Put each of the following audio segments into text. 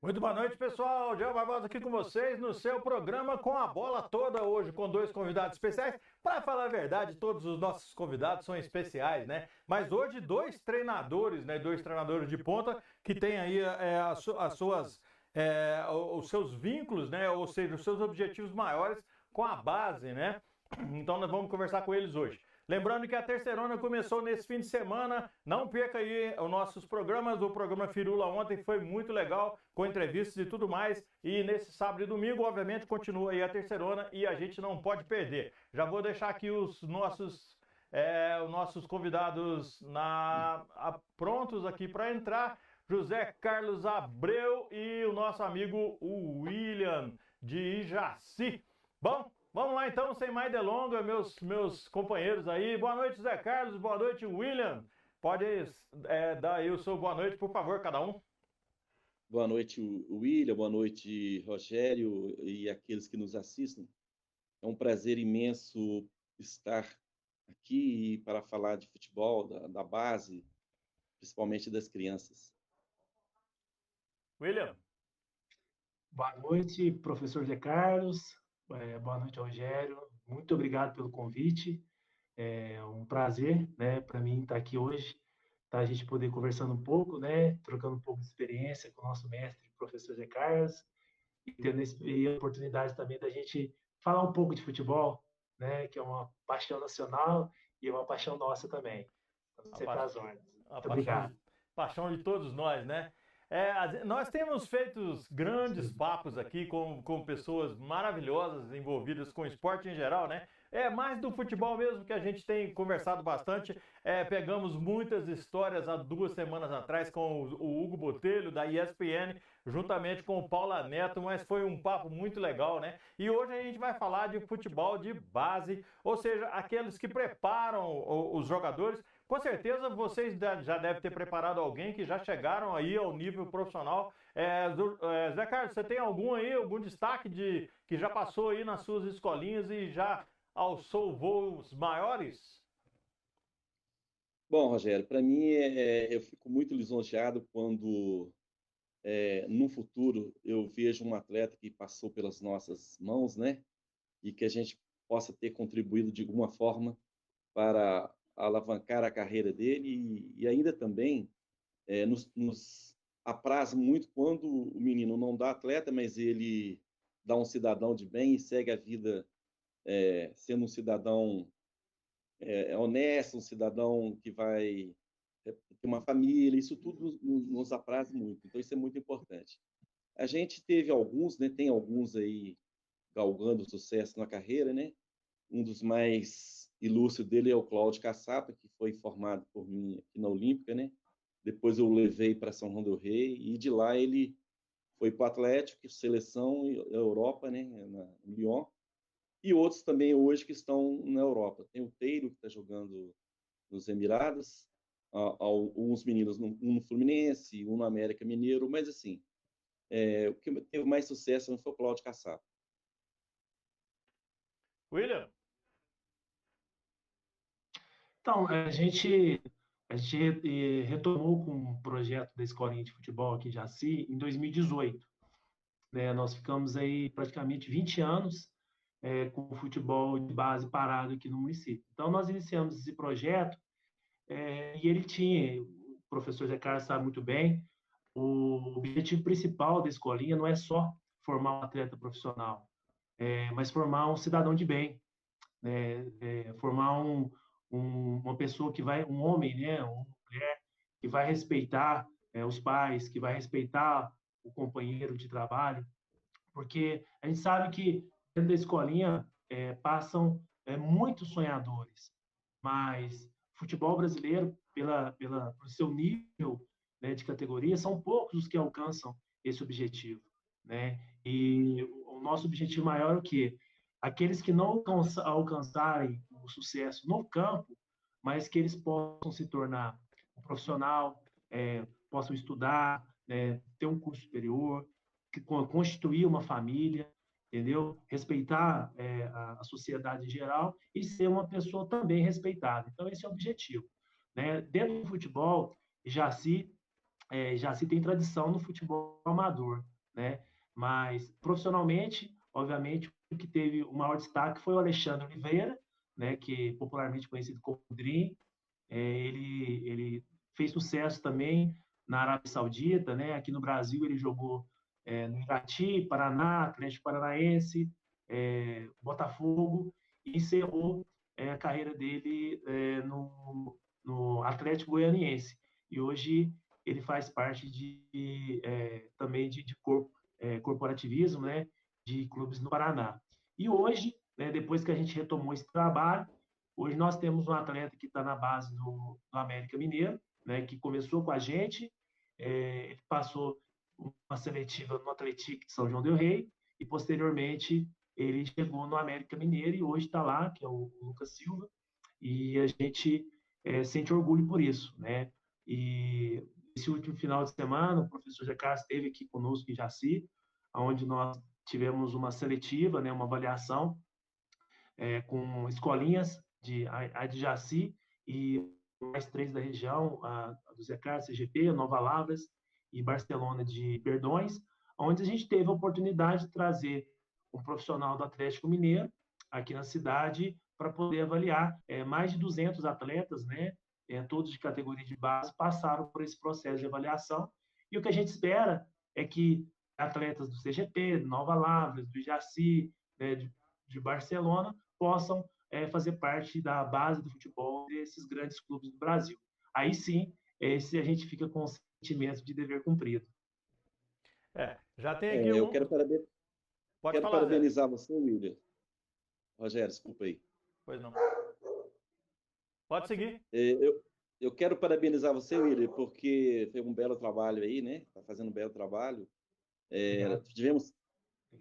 Muito boa noite, pessoal. Diego Barbosa aqui com vocês no seu programa Com a Bola Toda, hoje com dois convidados especiais. Para falar a verdade, todos os nossos convidados são especiais, né? Mas hoje dois treinadores, né? Dois treinadores de ponta que têm aí os seus vínculos, né? Ou seja, os seus objetivos maiores com a base, né? Então nós vamos conversar com eles hoje. Lembrando que a Terceirona começou nesse fim de semana, não perca aí os nossos programas, o programa Firula ontem foi muito legal, com entrevistas e tudo mais, e nesse sábado e domingo, obviamente, continua aí a Terceirona e a gente não pode perder. Já vou deixar aqui os nossos convidados prontos aqui para entrar, José Carlos Abreu e o nosso amigo William de Ijaci. Bom, vamos lá então, sem mais delongas, meus companheiros aí. Boa noite, Zé Carlos, boa noite, William. Pode dar aí o seu boa noite, por favor, cada um. Boa noite, William, boa noite, Rogério e aqueles que nos assistem. É um prazer imenso estar aqui para falar de futebol, da base, principalmente das crianças. William. Boa noite, professor Zé Carlos. Boa noite, Rogério. Muito obrigado pelo convite. É um prazer, né, para mim estar aqui hoje, a gente poder conversando um pouco, né, trocando um pouco de experiência com o nosso mestre, professor Zé Carlos, e tendo a oportunidade também da gente falar um pouco de futebol, né, que é uma paixão nacional e é uma paixão nossa também. Então, sempre às ordens. Muito obrigado. Paixão de todos nós, né? Nós temos feito grandes papos aqui com pessoas maravilhosas envolvidas com esporte em geral, né? É mais do futebol mesmo que a gente tem conversado bastante. Pegamos muitas histórias há 2 semanas atrás com o Hugo Botelho, da ESPN, juntamente com o Paula Neto, mas foi um papo muito legal, né? E hoje a gente vai falar de futebol de base, ou seja, aqueles que preparam os jogadores. Com certeza vocês já devem ter preparado alguém que já chegaram aí ao nível profissional. Zé Carlos, você tem algum destaque que já passou aí nas suas escolinhas e já alçou voos maiores? Bom, Rogério, para mim eu fico muito lisonjeado quando no futuro eu vejo um atleta que passou pelas nossas mãos, né? E que a gente possa ter contribuído de alguma forma para alavancar a carreira dele e ainda também nos apraz muito quando o menino não dá atleta, mas ele dá um cidadão de bem e segue a vida sendo um cidadão honesto, um cidadão que vai ter uma família, isso tudo nos apraz muito, então isso é muito importante. A gente teve alguns, né, tem alguns aí galgando sucesso na carreira, né? Um dos mais ilustres dele é o Cláudio Caçapa, que foi formado por mim aqui na Olímpica, né? Depois eu o levei para São João del Rei e de lá ele foi para o Atlético, seleção Europa, né? No Lyon. E outros também hoje que estão na Europa. Tem o Teiro, que está jogando nos Emirados, alguns meninos, um no Fluminense, um no América Mineiro, mas assim, o que teve mais sucesso foi o Cláudio Caçapa. William? Então, a gente retomou com um projeto da Escolinha de Futebol aqui em Jaci em 2018. Né? Nós ficamos aí praticamente 20 anos com o futebol de base parado aqui no município. Então, nós iniciamos esse projeto e ele tinha, o professor Zé Carlos sabe muito bem, o objetivo principal da Escolinha não é só formar um atleta profissional, mas formar um cidadão de bem, né? Formar uma pessoa que vai, um homem, né, uma mulher que vai respeitar os pais, que vai respeitar o companheiro de trabalho, porque a gente sabe que dentro da escolinha passam muitos sonhadores, mas futebol brasileiro, pelo seu nível, né, de categoria, são poucos os que alcançam esse objetivo, né? E o nosso objetivo maior é o quê? Aqueles que não alcançarem o sucesso no campo, mas que eles possam se tornar um profissional, possam estudar, ter um curso superior, constituir uma família, entendeu? Respeitar a sociedade em geral e ser uma pessoa também respeitada. Então, esse é o objetivo, né? Dentro do futebol, já se tem tradição no futebol amador, né? Mas profissionalmente, obviamente, o que teve o maior destaque foi o Alexandre Oliveira, né? Que popularmente conhecido como Dream. Ele fez sucesso também na Arábia Saudita, né? Aqui no Brasil ele jogou no Irati, Paraná, Atlético Paranaense, Botafogo, e encerrou a carreira dele no Atlético Goianiense. E hoje ele faz parte também de corporativismo, né, de clubes no Paraná. E hoje, né, depois que a gente retomou esse trabalho, hoje nós temos um atleta que está na base do América Mineiro, né, que começou com a gente, ele passou uma seletiva no Atlético de São João del Rei, e posteriormente ele chegou no América Mineiro e hoje está lá, que é o Lucas Silva, e a gente sente orgulho por isso, né? E esse último final de semana, o professor Jacques esteve aqui conosco em Jaci, onde nós tivemos uma seletiva, né, uma avaliação com escolinhas a de Jaci e mais três da região, a do Zé Carlos, CGP, Nova Lavras e Barcelona de Perdões, onde a gente teve a oportunidade de trazer um profissional do Atlético Mineiro aqui na cidade para poder avaliar mais de 200 atletas, né, todos de categoria de base, passaram por esse processo de avaliação. E o que a gente espera é que atletas do CGP, Nova Lavras, do Jaci, né, de Barcelona, possam fazer parte da base do futebol desses grandes clubes do Brasil. Aí sim, se a gente fica com o sentimento de dever cumprido. Já tem aqui Eu um. quero falar, Zé. parabenizar você, William. Rogério, desculpa aí. Pois não. Pode seguir. Eu quero parabenizar você, William, porque fez um belo trabalho aí, né? Está fazendo um belo trabalho. Tivemos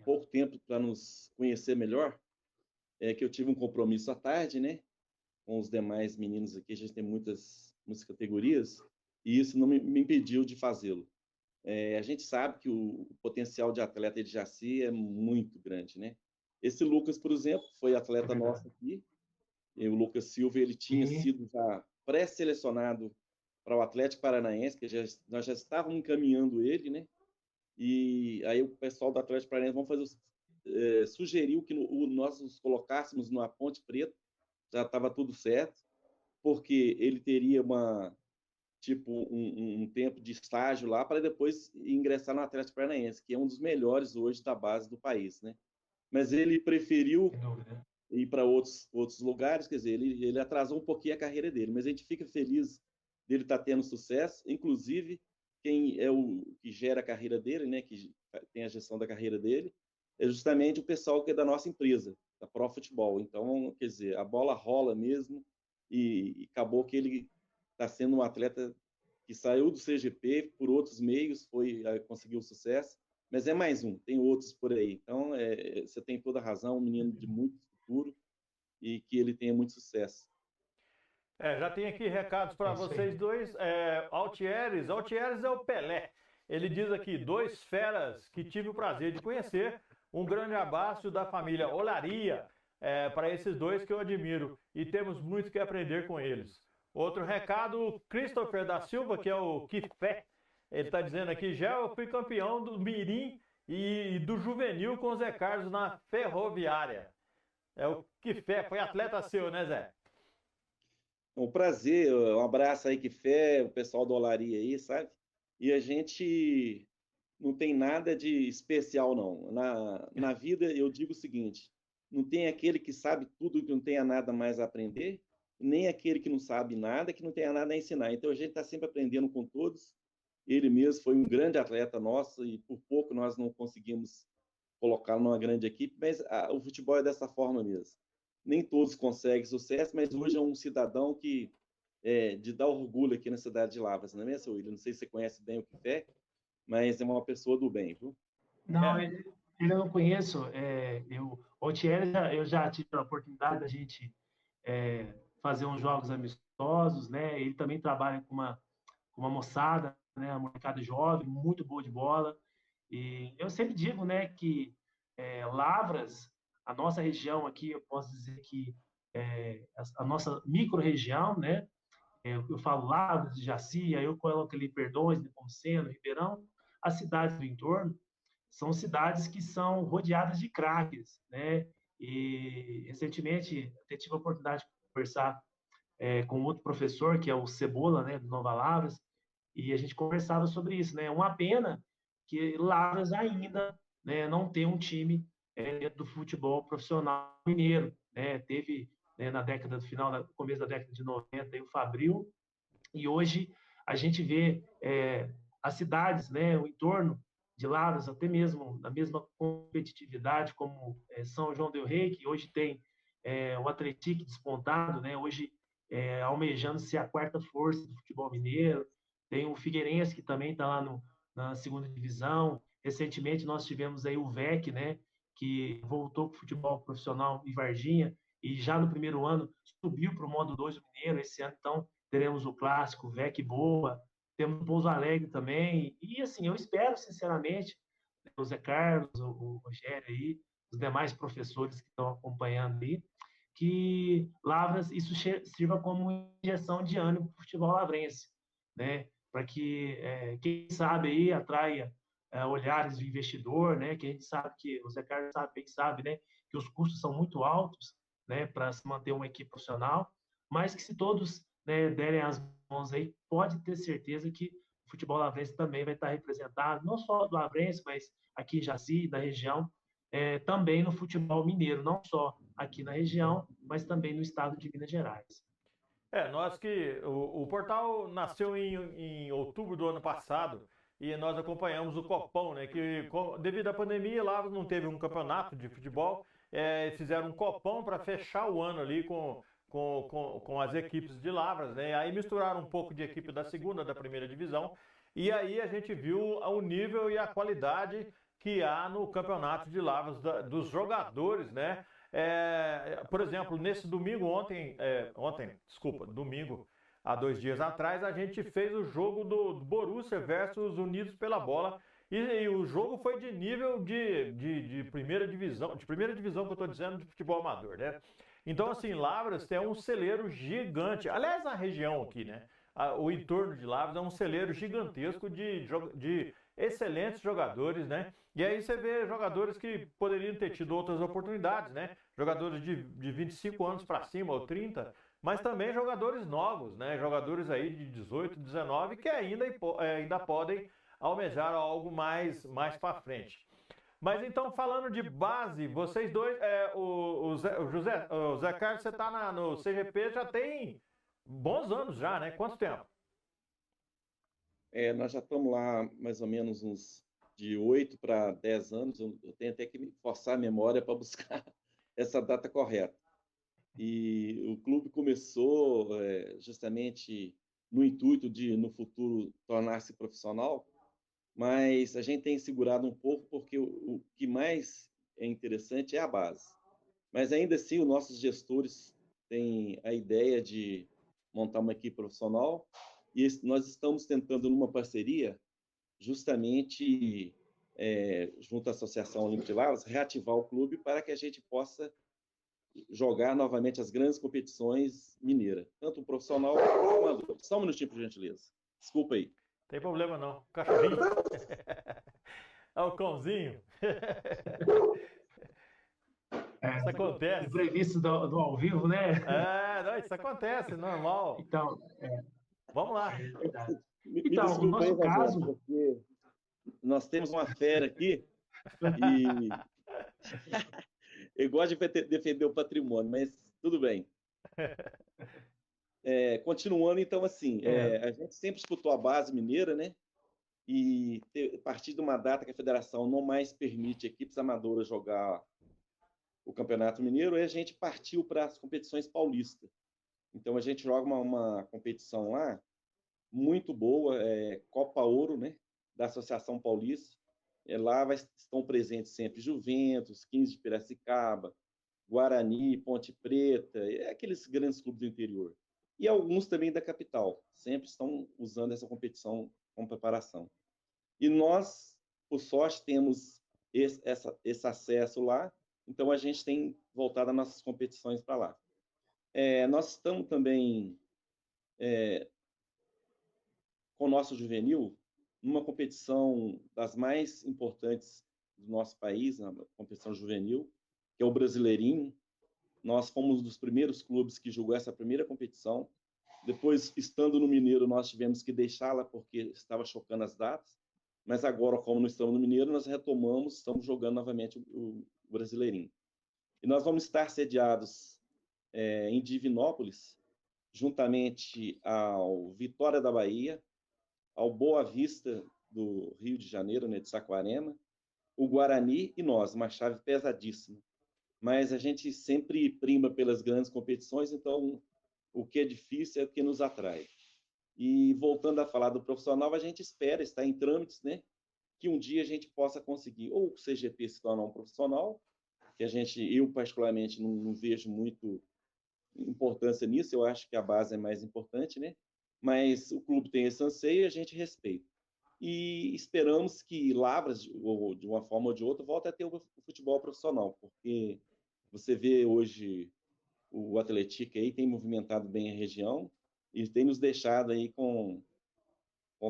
pouco tempo para nos conhecer melhor, que eu tive um compromisso à tarde, né? Com os demais meninos aqui, a gente tem muitas categorias, e isso não me impediu de fazê-lo. A gente sabe que o potencial de atleta de Jaci é muito grande, né? Esse Lucas, por exemplo, foi atleta nosso aqui, e o Lucas Silva, ele tinha sido já pré-selecionado para o Atlético Paranaense, que nós já estávamos encaminhando ele, né? E aí o pessoal do Atlético Paranaense sugeriu que nós nos colocássemos na Ponte Preta, já estava tudo certo, porque ele teria um tempo de estágio lá para depois ingressar no Atlético Paranaense, que é um dos melhores hoje da base do país, né? Mas ele preferiu ir para outros lugares, quer dizer, ele atrasou um pouquinho a carreira dele, mas a gente fica feliz dele estar tendo sucesso, inclusive quem é o que gera a carreira dele, né, que tem a gestão da carreira dele, é justamente o pessoal que é da nossa empresa, da Pro Futebol. Então, quer dizer, a bola rola mesmo e acabou que ele está sendo um atleta que saiu do CGP por outros meios, conseguiu sucesso, mas é mais um, tem outros por aí. Então, você tem toda a razão, um menino de muito futuro e que ele tenha muito sucesso. Já tem aqui recados para vocês dois. Altieres é o Pelé. Ele diz aqui, 2 feras que tive o prazer de conhecer. Um grande abraço da família Olaria para esses dois que eu admiro e temos muito que aprender com eles. Outro recado, Christopher da Silva, que é o Kifé. Ele está dizendo aqui, já eu fui campeão do Mirim e do Juvenil com o Zé Carlos na Ferroviária. É o Kifé, foi atleta seu, né, Zé? Um prazer, um abraço aí, Kifé, o pessoal do Olaria aí, sabe? E a gente não tem nada de especial, não. Na vida, eu digo o seguinte, não tem aquele que sabe tudo e que não tenha nada mais a aprender, nem aquele que não sabe nada, que não tenha nada a ensinar. Então, a gente está sempre aprendendo com todos. Ele mesmo foi um grande atleta nosso e por pouco nós não conseguimos colocá-lo numa grande equipe, mas o futebol é dessa forma mesmo. nem todos conseguem sucesso, mas hoje é um cidadão que de dar orgulho aqui na cidade de Lavras, não é mesmo, William? Não sei se você conhece bem o Kifé, mas é uma pessoa do bem, viu? Não, ele eu não conheço. O Thierry, eu já tive a oportunidade da gente fazer uns jogos amistosos, né? Ele também trabalha com uma moçada, né? Uma molecada jovem, muito boa de bola. E eu sempre digo, né, que Lavras, a nossa região aqui, eu posso dizer que a nossa micro-região, né? Eu falo Lavras, Jaci, aí eu coloco ali Perdões, Nepomuceno, Ribeirão, as cidades do entorno são cidades que são rodeadas de craques, né? E recentemente até tive a oportunidade de conversar com outro professor, que é o Cebola, né, do Nova Lavras, e a gente conversava sobre isso, né? Uma pena que Lavras ainda, né, não tem um time do futebol profissional mineiro, né? Teve, né, na década do final, no começo da década de 90, aí, o Fabril, e hoje a gente vê as cidades, né, o entorno de Lavras, até mesmo na mesma competitividade como São João del Rei, que hoje tem o Atlético despontado, né, hoje almejando ser a quarta força do futebol mineiro. Tem o Figueirense, que também está lá na segunda divisão. Recentemente nós tivemos aí o VEC, né, que voltou para o futebol profissional em Varginha, e já no primeiro ano subiu para o modo 2 do Mineiro. Esse ano, então, teremos o clássico VEC Boa, temos o Pouso Alegre também, e assim, eu espero sinceramente, o Zé Carlos, o Rogério aí, os demais professores que estão acompanhando aí, que Lavras, isso sirva como injeção de ânimo para o futebol lavrense, né? Para que, quem sabe aí, atraia olhares do investidor, né? Que a gente sabe que, o Zé Carlos sabe, bem sabe, né? Que os custos são muito altos, né? Para se manter uma equipe profissional, mas que se todos, né, derem as mãos aí, pode ter certeza que o futebol lavrense também vai estar representado, não só do Lavrense, mas aqui em Jaci, da região, também no futebol mineiro, não só aqui na região, mas também no estado de Minas Gerais. Nós que o portal nasceu em outubro do ano passado e nós acompanhamos o Copão, né? Que devido à pandemia lá não teve um campeonato de futebol, fizeram um Copão para fechar o ano ali com as equipes de Lavras, né? Aí misturaram um pouco de equipe da segunda, da primeira divisão, e aí a gente viu o nível e a qualidade que há no campeonato de Lavras dos jogadores, né? Por exemplo, nesse domingo, domingo, há 2 dias atrás, a gente fez o jogo do Borussia versus Unidos pela Bola, e o jogo foi de nível de primeira divisão que eu estou dizendo, de futebol amador, né? Então, assim, Lavras tem um celeiro gigante, aliás, a região aqui, né? O entorno de Lavras é um celeiro gigantesco de excelentes jogadores, né? E aí você vê jogadores que poderiam ter tido outras oportunidades, né? Jogadores de 25 anos para cima ou 30, mas também jogadores novos, né? Jogadores aí de 18, 19 que ainda podem almejar algo mais para frente. Mas então, falando de base, vocês dois, o Zé Carlos, você está no CGP já tem bons anos já, né? Quanto tempo? Nós já estamos lá mais ou menos uns de 8 para 10 anos. Eu tenho até que forçar a memória para buscar essa data correta. E o clube começou justamente no intuito de, no futuro, tornar-se profissional, mas a gente tem segurado um pouco porque o que mais é interessante é a base. Mas ainda assim, os nossos gestores têm a ideia de montar uma equipe profissional, e nós estamos tentando, numa parceria, justamente junto à Associação Olímpica de Lavras, reativar o clube para que a gente possa jogar novamente as grandes competições mineiras, tanto o profissional quanto o amador. Só um minutinho, por gentileza. Desculpa aí. Tem problema não. Cachorrinho. É o cãozinho. Isso acontece. Imprevisto do ao vivo, né? Não, isso acontece, normal. Então, vamos lá. é verdade. Me Então, desculpa no nosso aí, Rogério, caso, porque nós temos uma fera aqui e eu gosto de defender o patrimônio, mas tudo bem. Continuando, então, assim, a gente sempre escutou a base mineira, né? E a partir de uma data que a federação não mais permite equipes amadoras jogar o Campeonato Mineiro, e a gente partiu para as competições paulistas. Então, a gente joga uma competição lá muito boa, Copa Ouro, né, da Associação Paulista. Lá estão presentes sempre Juventus, 15 de Piracicaba, Guarani, Ponte Preta, aqueles grandes clubes do interior. E alguns também da capital, sempre estão usando essa competição como preparação. E nós, por sorte, temos esse acesso lá, então a gente tem voltado as nossas competições para lá. Nós estamos também com o nosso juvenil numa competição das mais importantes do nosso país, a competição juvenil, que é o Brasileirinho. Nós fomos um dos primeiros clubes que jogou essa primeira competição. Depois, estando no Mineiro, nós tivemos que deixá-la porque estava chocando as datas. Mas agora, como não estamos no Mineiro, nós retomamos, estamos jogando novamente o Brasileirinho. E nós vamos estar sediados em Divinópolis, juntamente ao Vitória da Bahia, ao Boa Vista do Rio de Janeiro, né, de Saquarema, o Guarani e nós, uma chave pesadíssima. Mas a gente sempre prima pelas grandes competições, então o que é difícil é o que nos atrai. E voltando a falar do profissional, a gente espera, está em trâmites, né, que um dia a gente possa conseguir ou o CGP se tornar um profissional, que eu particularmente não vejo muito importância nisso, eu acho que a base é mais importante, né? Mas o clube tem esse anseio e a gente respeita. E esperamos que Lavras, ou de uma forma ou de outra, volte a ter o futebol profissional, porque você vê hoje o Atlético aí tem movimentado bem a região e tem nos deixado aí com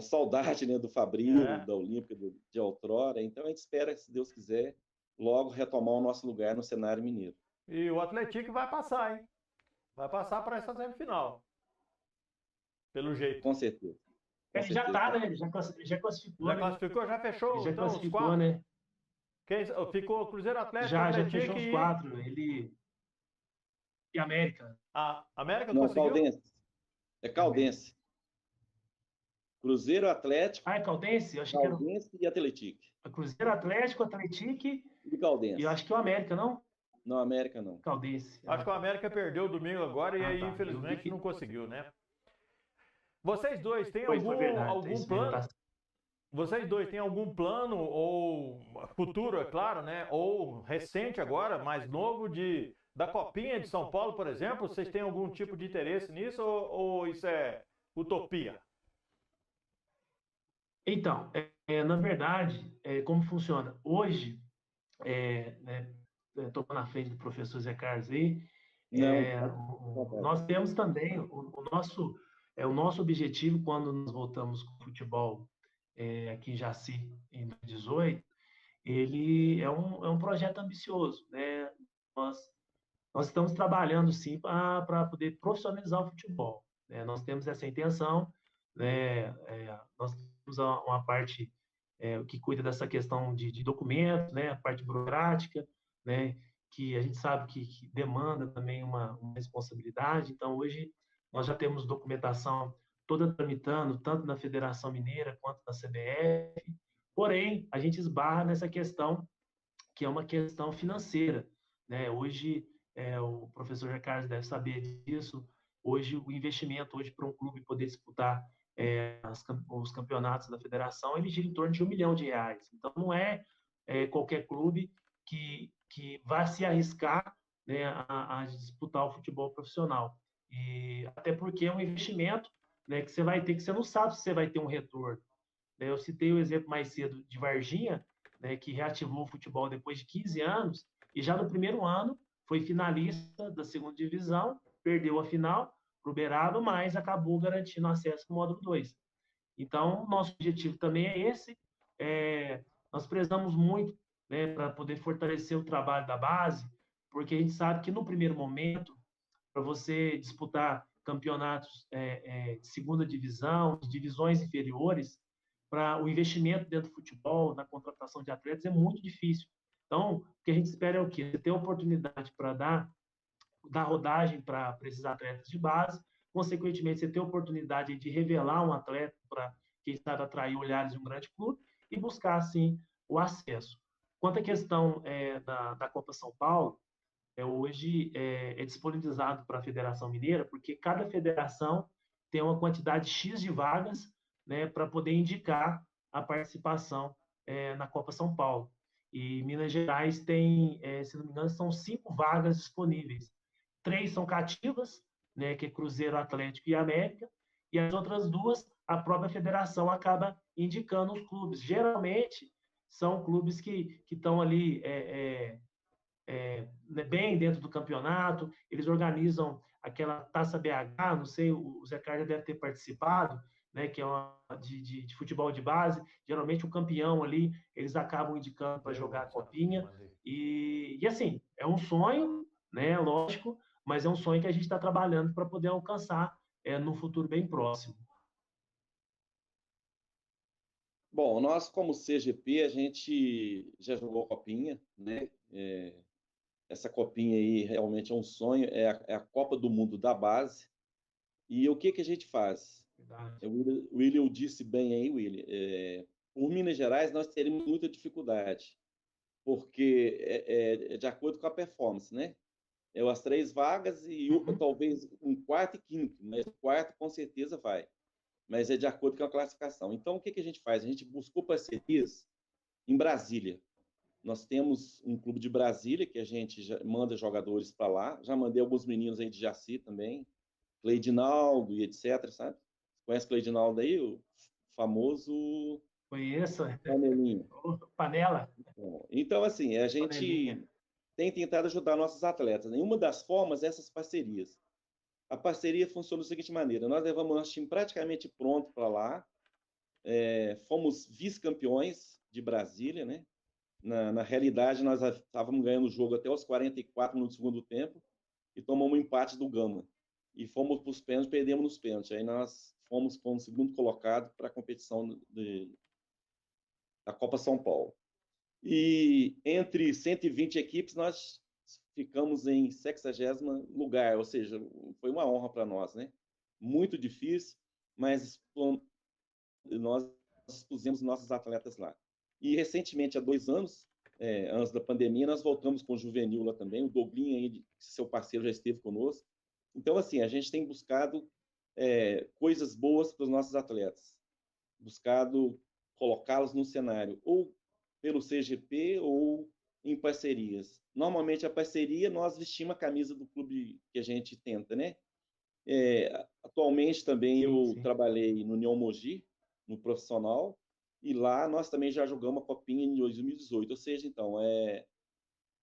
saudade, né, do Fabril, da Olímpica, de outrora. Então a gente espera, se Deus quiser, logo retomar o nosso lugar no cenário mineiro. E o Atlético vai passar, hein? Vai passar para essa semifinal. Pelo jeito. Com certeza. Ele já está, né? Ele já classificou. Já classificou? Já fechou? Ele já então, classificou, né? Ficou Cruzeiro Atlético, já Atlético fechou os 4. Ele e América. A América não conseguiu? Caldense. É Caldense. Cruzeiro Atlético. É Caldense? Eu achei Caldense e Atlético. Cruzeiro Atlético, Atlético e Caldense. E eu acho que o América, não? Não, América não. Caldense. Acho que o América perdeu domingo agora e aí, infelizmente, não conseguiu, né? Vocês dois têm algum plano? Vocês dois têm algum plano, ou futuro, é claro, né? Ou recente agora, mais novo, da Copinha de São Paulo, por exemplo? Vocês têm algum tipo de interesse nisso ou isso é utopia? Então, na verdade, como funciona? Hoje, estou na frente do professor Zé Carlos aí, nós temos também o nosso objetivo quando nós voltamos com o futebol aqui em Jaci em 2018, ele é um projeto ambicioso, né? Nós estamos trabalhando sim para poder profissionalizar o futebol, né? Nós temos essa intenção, né? Nós temos uma parte que cuida dessa questão de documentos, né? A parte burocrática, né? Que a gente sabe que demanda também uma responsabilidade. Então, hoje, nós já temos documentação toda tramitando, tanto na Federação Mineira quanto na CBF. Porém, a gente esbarra nessa questão, que é uma questão financeira, né? Hoje, o professor Ricardo deve saber disso, hoje o investimento para um clube poder disputar os campeonatos da federação, ele gira em torno de R$1 milhão. Então, não é qualquer clube que vai se arriscar, né, a disputar o futebol profissional. E até porque é um investimento, né, que você vai ter, que você não sabe se você vai ter um retorno. Eu citei o exemplo mais cedo de Varginha, né, que reativou o futebol depois de 15 anos, e já no primeiro ano foi finalista da segunda divisão, perdeu a final para o Uberaba, mas acabou garantindo acesso para o módulo 2. Então, nosso objetivo também é esse. Nós prezamos muito, né, para poder fortalecer o trabalho da base, porque a gente sabe que no primeiro momento, para você disputar campeonatos de segunda divisão, de divisões inferiores, para o investimento dentro do futebol, na contratação de atletas, é muito difícil. Então, o que a gente espera é o quê? Ter oportunidade para dar rodagem para esses atletas de base, consequentemente, você ter oportunidade de revelar um atleta para, quem sabe, atrair olhares de um grande clube e buscar, assim, o acesso. Quanto à questão da Copa São Paulo, hoje é disponibilizado para a Federação Mineira, porque cada federação tem uma quantidade X de vagas, né, para poder indicar a participação na Copa São Paulo. E Minas Gerais tem, se não me engano, são 5 vagas disponíveis. 3 são cativas, né, que é Cruzeiro, Atlético e América, e as outras 2, a própria federação acaba indicando os clubes. Geralmente, são clubes que estão ali bem dentro do campeonato, eles organizam aquela Taça BH, não sei, o Zé Carlos deve ter participado, né, que é uma de futebol de base, geralmente o campeão ali, eles acabam indicando para jogar a copinha, e assim, é um sonho, né, lógico, mas é um sonho que a gente está trabalhando para poder alcançar no futuro bem próximo. Bom, nós como CGP, a gente já jogou copinha, né? Essa copinha aí realmente é um sonho, é a Copa do Mundo da base. E o que a gente faz? O William disse bem aí, William, por Minas Gerais nós teremos muita dificuldade, porque é de acordo com a performance, né? As 3 vagas e talvez um quarto e quinto, mas o quarto com certeza vai. Mas é de acordo com a classificação. Então, o que a gente faz? A gente buscou parcerias em Brasília. Nós temos um clube de Brasília que a gente manda jogadores para lá. Já mandei alguns meninos aí de Jaci também, Cleidinaldo e etc, sabe? Conhece o Cleidinaldo aí? O famoso... Conheço. Panelinha. Panela. Então, assim, a gente Panelinha. tem tentado ajudar nossos atletas. Uma das formas, essas parcerias. A parceria funciona da seguinte maneira: nós levamos nosso time praticamente pronto para lá, fomos vice-campeões de Brasília, né? Na realidade, nós estávamos ganhando o jogo até os 44 minutos do segundo tempo e tomamos um empate do Gama. E fomos para os pênaltis, perdemos nos pênaltis. Aí nós fomos com o segundo colocado para a competição da Copa São Paulo. E entre 120 equipes, nós ficamos em 60º lugar, ou seja, foi uma honra para nós, né? Muito difícil, mas nós pusemos nossos atletas lá. E recentemente, há 2 anos, antes da pandemia, nós voltamos com o Juvenil lá também, o Douglinho, aí, seu parceiro, já esteve conosco. Então, assim, a gente tem buscado coisas boas para os nossos atletas, buscado colocá-los no cenário, ou pelo CGP ou em parcerias. Normalmente, a parceria, nós vestimos a camisa do clube que a gente tenta, né? Atualmente, também, eu trabalhei no União Mogi, no profissional, e lá nós também já jogamos a Copinha em 2018. Ou seja, então, a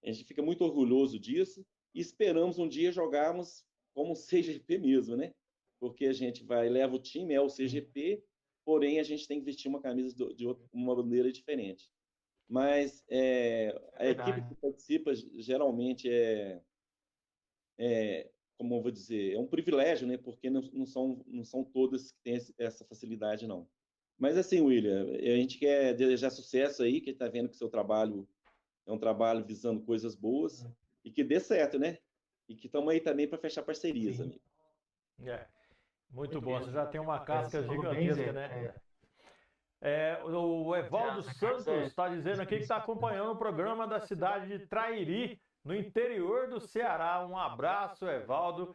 gente fica muito orgulhoso disso e esperamos um dia jogarmos como CGP mesmo, né? Porque a gente leva o time, é o CGP, porém a gente tem que vestir uma camisa de uma bandeira diferente. Mas a equipe que participa geralmente como eu vou dizer, é um privilégio, né? Porque não são todas que têm essa facilidade, não. Mas assim, William, a gente quer desejar sucesso aí, que está vendo que o seu trabalho é um trabalho visando coisas boas e que dê certo, né? E que estamos aí também para fechar parcerias, amigo. Muito bom, você já tem uma casca gigantesca, né? O Evaldo Santos está dizendo aqui que está acompanhando o programa da cidade de Trairi, no interior do Ceará. Um abraço, Evaldo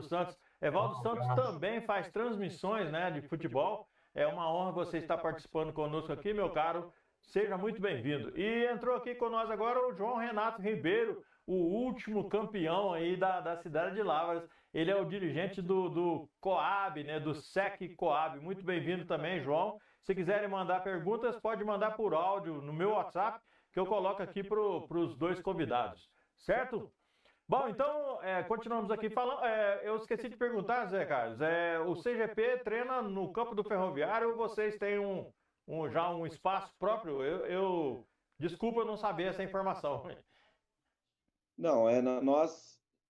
Santos. Evaldo Santos também faz transmissões, né, de futebol. É uma honra você estar participando conosco aqui, meu caro. Seja muito bem-vindo. E entrou aqui com nós agora o João Renato Ribeiro, o último campeão aí da cidade de Lavras. Ele é o dirigente do Coab, né, do SEC Coab. Muito bem-vindo também, João. Se quiserem mandar perguntas, pode mandar por áudio no meu WhatsApp, que eu coloco aqui para os 2 convidados. Certo? Bom, então, continuamos aqui falando. Eu esqueci de perguntar, Zé Carlos. O CGP treina no campo do Ferroviário ou vocês têm já um espaço próprio? Desculpa eu não saber essa informação. Não,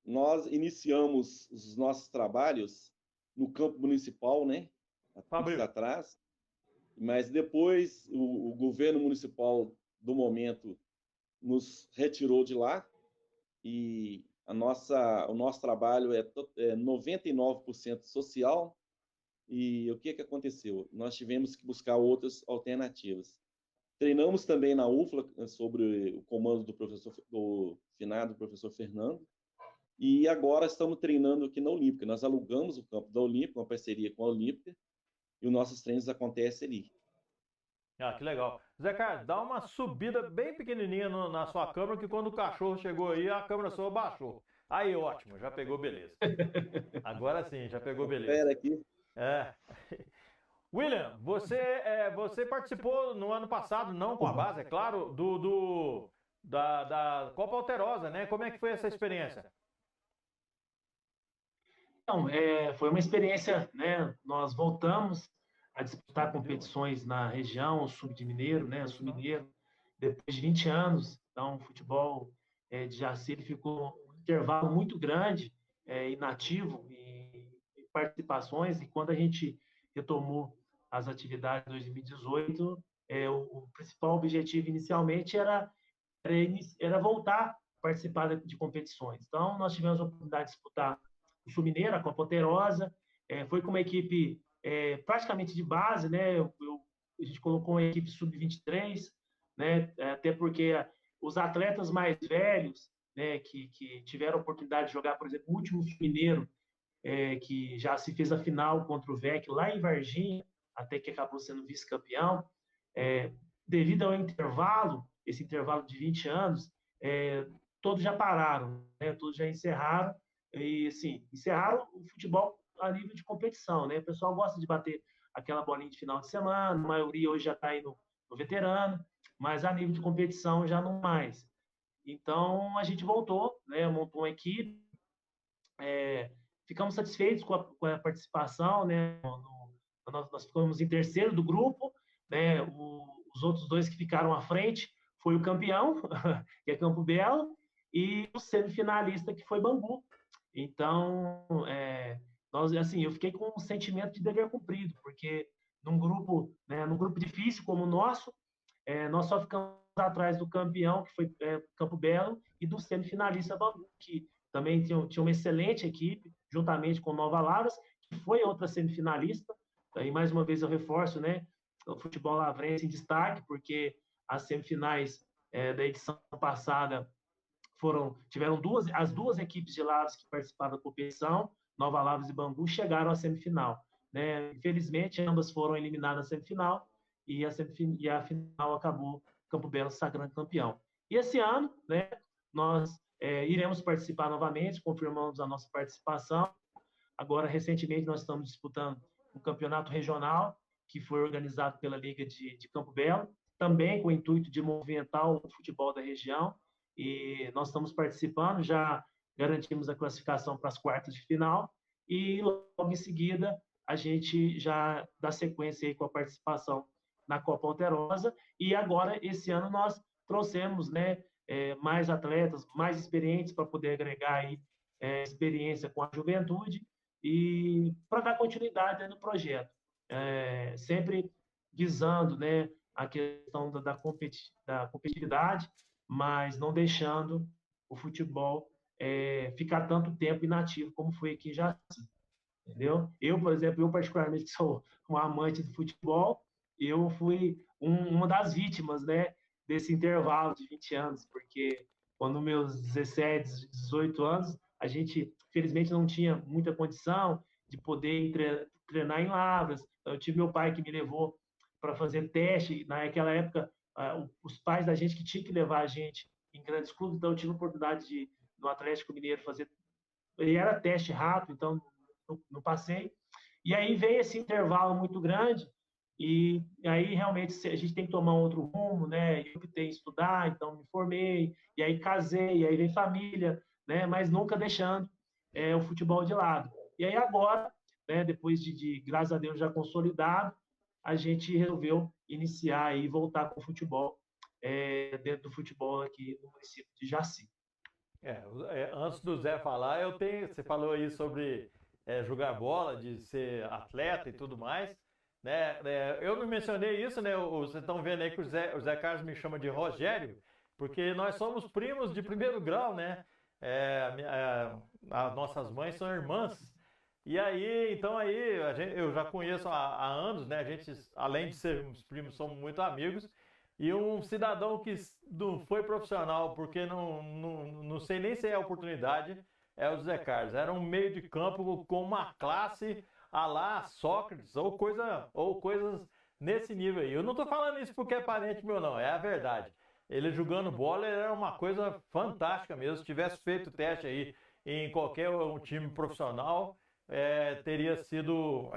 nós iniciamos os nossos trabalhos no campo municipal, né? Há tempos atrás. Mas depois o governo municipal do momento nos retirou de lá e o nosso trabalho é 99% social. E o que aconteceu? Nós tivemos que buscar outras alternativas. Treinamos também na UFLA sobre o comando do finado professor Fernando. E agora estamos treinando aqui na Olímpica. Nós alugamos o campo da Olímpica, uma parceria com a Olímpica, e os nossos treinos acontecem ali. Ah, que legal. Zé Carlos, dá uma subida bem pequenininha na sua câmera, que quando o cachorro chegou aí, a câmera sua baixou. Aí, ótimo, já pegou beleza. Agora sim, já pegou beleza. Espera aqui. É. William, você participou no ano passado, não com a base, é claro, da Copa Alterosa, né? Como é que foi essa experiência? Então, foi uma experiência, né? Nós voltamos a disputar competições na região, o Sul de Mineiro, né? Sul Mineiro, depois de 20 anos. Então, o futebol de Jaci ele ficou um intervalo muito grande, inativo em participações, e quando a gente retomou as atividades em 2018, o principal objetivo inicialmente era voltar a participar de competições. Então, nós tivemos a oportunidade de disputar o Sul Mineiro, a Copa Alterosa, foi com uma equipe praticamente de base, né? A gente colocou uma equipe sub-23, né? Até porque os atletas mais velhos, né, que tiveram a oportunidade de jogar, por exemplo, o último Sul Mineiro, que já se fez a final contra o VEC lá em Varginha, até que acabou sendo vice-campeão, devido ao intervalo, esse intervalo de 20 anos, todos já pararam, né? Todos já encerraram, e assim, encerraram o futebol a nível de competição, né? O pessoal gosta de bater aquela bolinha de final de semana, a maioria hoje já está aí no veterano, mas a nível de competição já não mais. Então a gente voltou, né? Montou uma equipe, ficamos satisfeitos com a participação, né? Nós ficamos em terceiro do grupo, né? Os outros dois que ficaram à frente foi o campeão, que é Campo Belo, e o semifinalista, que foi Bangu. Então, assim, eu fiquei com um sentimento de dever cumprido, porque num grupo, né, num grupo difícil como o nosso, nós só ficamos atrás do campeão, que foi Campo Belo, e do semifinalista Bangu, que também tinha uma excelente equipe, juntamente com Nova Lavras, que foi outra semifinalista. E mais uma vez eu reforço, né, o futebol lavrense em destaque, porque as semifinais da edição passada tiveram as duas equipes de Lavras que participaram da competição, Nova Lavras e Bangu, chegaram à semifinal, né? Infelizmente, ambas foram eliminadas na semifinal, e a final acabou Campo Belo se sagrando campeão. E esse ano, né, nós iremos participar novamente, confirmamos a nossa participação. Agora, recentemente, nós estamos disputando um campeonato regional, que foi organizado pela Liga de Campo Belo, também com o intuito de movimentar o futebol da região, e nós estamos participando, já garantimos a classificação para as quartas de final, e logo em seguida a gente já dá sequência aí com a participação na Copa Alterosa, e agora, esse ano, nós trouxemos, né, mais atletas, mais experientes, para poder agregar aí, experiência com a juventude, e para dar continuidade no projeto, sempre visando, né, a questão da competitividade, mas não deixando o futebol ficar tanto tempo inativo como foi aqui em Jaci, entendeu? Eu, por exemplo, eu particularmente sou um amante do futebol, eu fui uma das vítimas, né, desse intervalo de 20 anos, porque quando meus 17, 18 anos, a gente, felizmente, não tinha muita condição de poder treinar em Lavras. Eu tive meu pai que me levou para fazer teste. Naquela época, os pais da gente que tinham que levar a gente em grandes clubes, então eu tive a oportunidade de, no Atlético Mineiro, fazer. E era teste rápido, então não passei. E aí veio esse intervalo muito grande, e aí realmente a gente tem que tomar um outro rumo, né? Eu que tenho que estudar, então me formei, e aí casei, e aí vem família, né? Mas nunca deixando o futebol de lado. E aí agora, né, depois graças a Deus, já consolidado, a gente resolveu iniciar e voltar com o futebol, dentro do futebol aqui no município de Jaci. Antes do Zé falar, você falou aí sobre jogar bola, de ser atleta e tudo mais, né? Eu não mencionei isso, né? Vocês estão vendo aí que o Zé Carlos me chama de Rogério, porque nós somos primos de primeiro grau, né? As nossas mães são irmãs. E aí, então eu já conheço há anos, né? A gente, além de sermos primos, somos muito amigos. E um cidadão que não foi profissional, porque não sei nem se é a oportunidade, é o Zé Carlos. Era um meio de campo com uma classe a lá Sócrates, ou coisas nesse nível aí. Eu não estou falando isso porque é parente meu, não, é a verdade. Ele jogando bola ele era uma coisa fantástica mesmo. Se tivesse feito teste aí em qualquer um time profissional, teria sido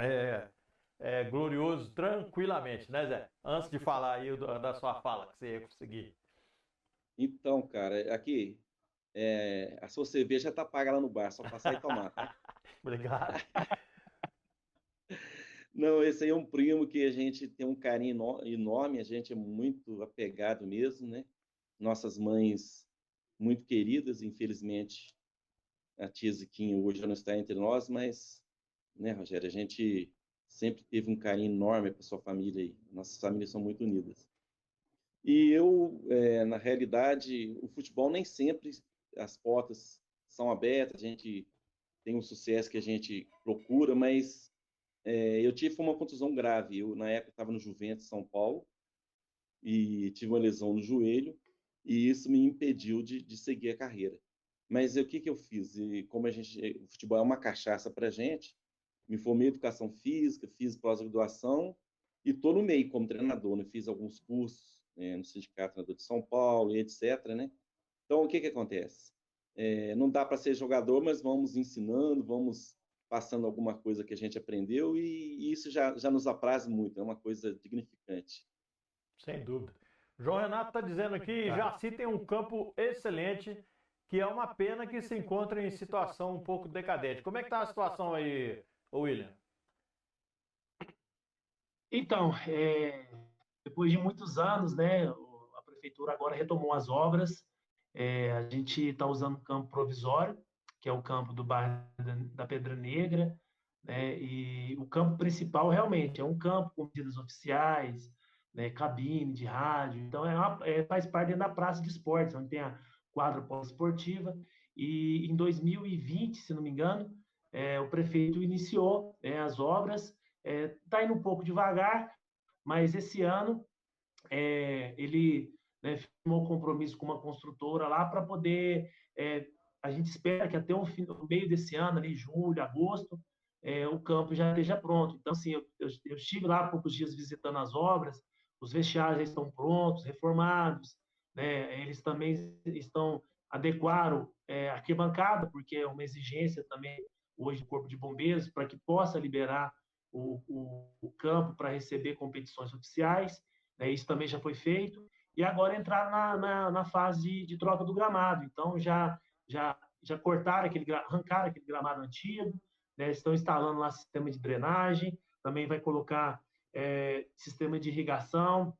glorioso tranquilamente, né, Zé? Antes de falar aí da sua fala, que você ia conseguir. Então, cara, aqui, a sua cerveja já tá paga lá no bar, só passar e tomar, tá? Obrigado. Não, esse aí é um primo que a gente tem um carinho enorme, a gente é muito apegado mesmo, né? Nossas mães muito queridas, infelizmente a tia Ziquinha hoje já não está entre nós, mas, né, Rogério, a gente sempre teve um carinho enorme para sua família aí. Nossas famílias são muito unidas. E eu, na realidade, o futebol nem sempre as portas são abertas, a gente tem um sucesso que a gente procura, mas eu tive uma contusão grave. Eu, na época, estava no Juventus, São Paulo, e tive uma lesão no joelho, e isso me impediu de seguir a carreira. Mas o que eu fiz? E como o futebol é uma cachaça para a gente, me formei em educação física, fiz pós-graduação e estou no meio como treinador, né? Fiz alguns cursos no Sindicato Treinador de São Paulo e etc, né? Então, o que acontece? Não dá para ser jogador, mas vamos ensinando, vamos passando alguma coisa que a gente aprendeu e isso já nos apraz muito, é uma coisa dignificante. Sem dúvida. João Renato está dizendo aqui, Jaci tem um campo excelente, que é uma pena que se encontre em situação um pouco decadente. Como é que está a situação aí, William? Então, depois de muitos anos, né, a prefeitura agora retomou as obras. A gente está usando o campo provisório, que é o campo do bairro da Pedra Negra, né, e o campo principal realmente é um campo com medidas oficiais, né, cabine de rádio. Então, faz parte dentro da praça de esportes, onde tem a quadra poliesportiva. E em 2020, se não me engano, o prefeito iniciou, né, as obras. Está indo um pouco devagar, mas esse ano ele, né, firmou compromisso com uma construtora lá para poder. A gente espera que até o meio desse ano, ali, julho, agosto, o campo já esteja pronto. Então, assim, eu estive lá há poucos dias visitando as obras, os vestiários já estão prontos, reformados, né? Eles também adequaram a arquibancada, porque é uma exigência também hoje do Corpo de Bombeiros, para que possa liberar o campo para receber competições oficiais, né? Isso também já foi feito, e agora entrar na fase de troca do gramado. Então, já arrancaram aquele gramado antigo, né? Estão instalando lá sistema de drenagem, também vai colocar sistema de irrigação,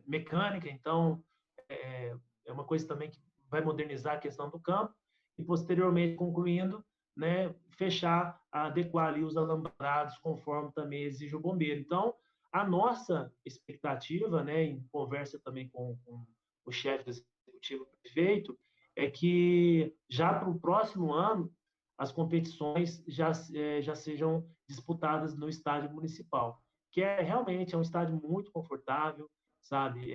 mecânica. Então, é uma coisa também que vai modernizar a questão do campo, e posteriormente, concluindo, né, fechar, adequar ali os alambrados conforme também exige o bombeiro. Então, a nossa expectativa, né, em conversa também com o chefe do executivo, o prefeito, é que já para o próximo ano as competições já sejam disputadas no estádio municipal, que realmente é um estádio muito confortável, sabe?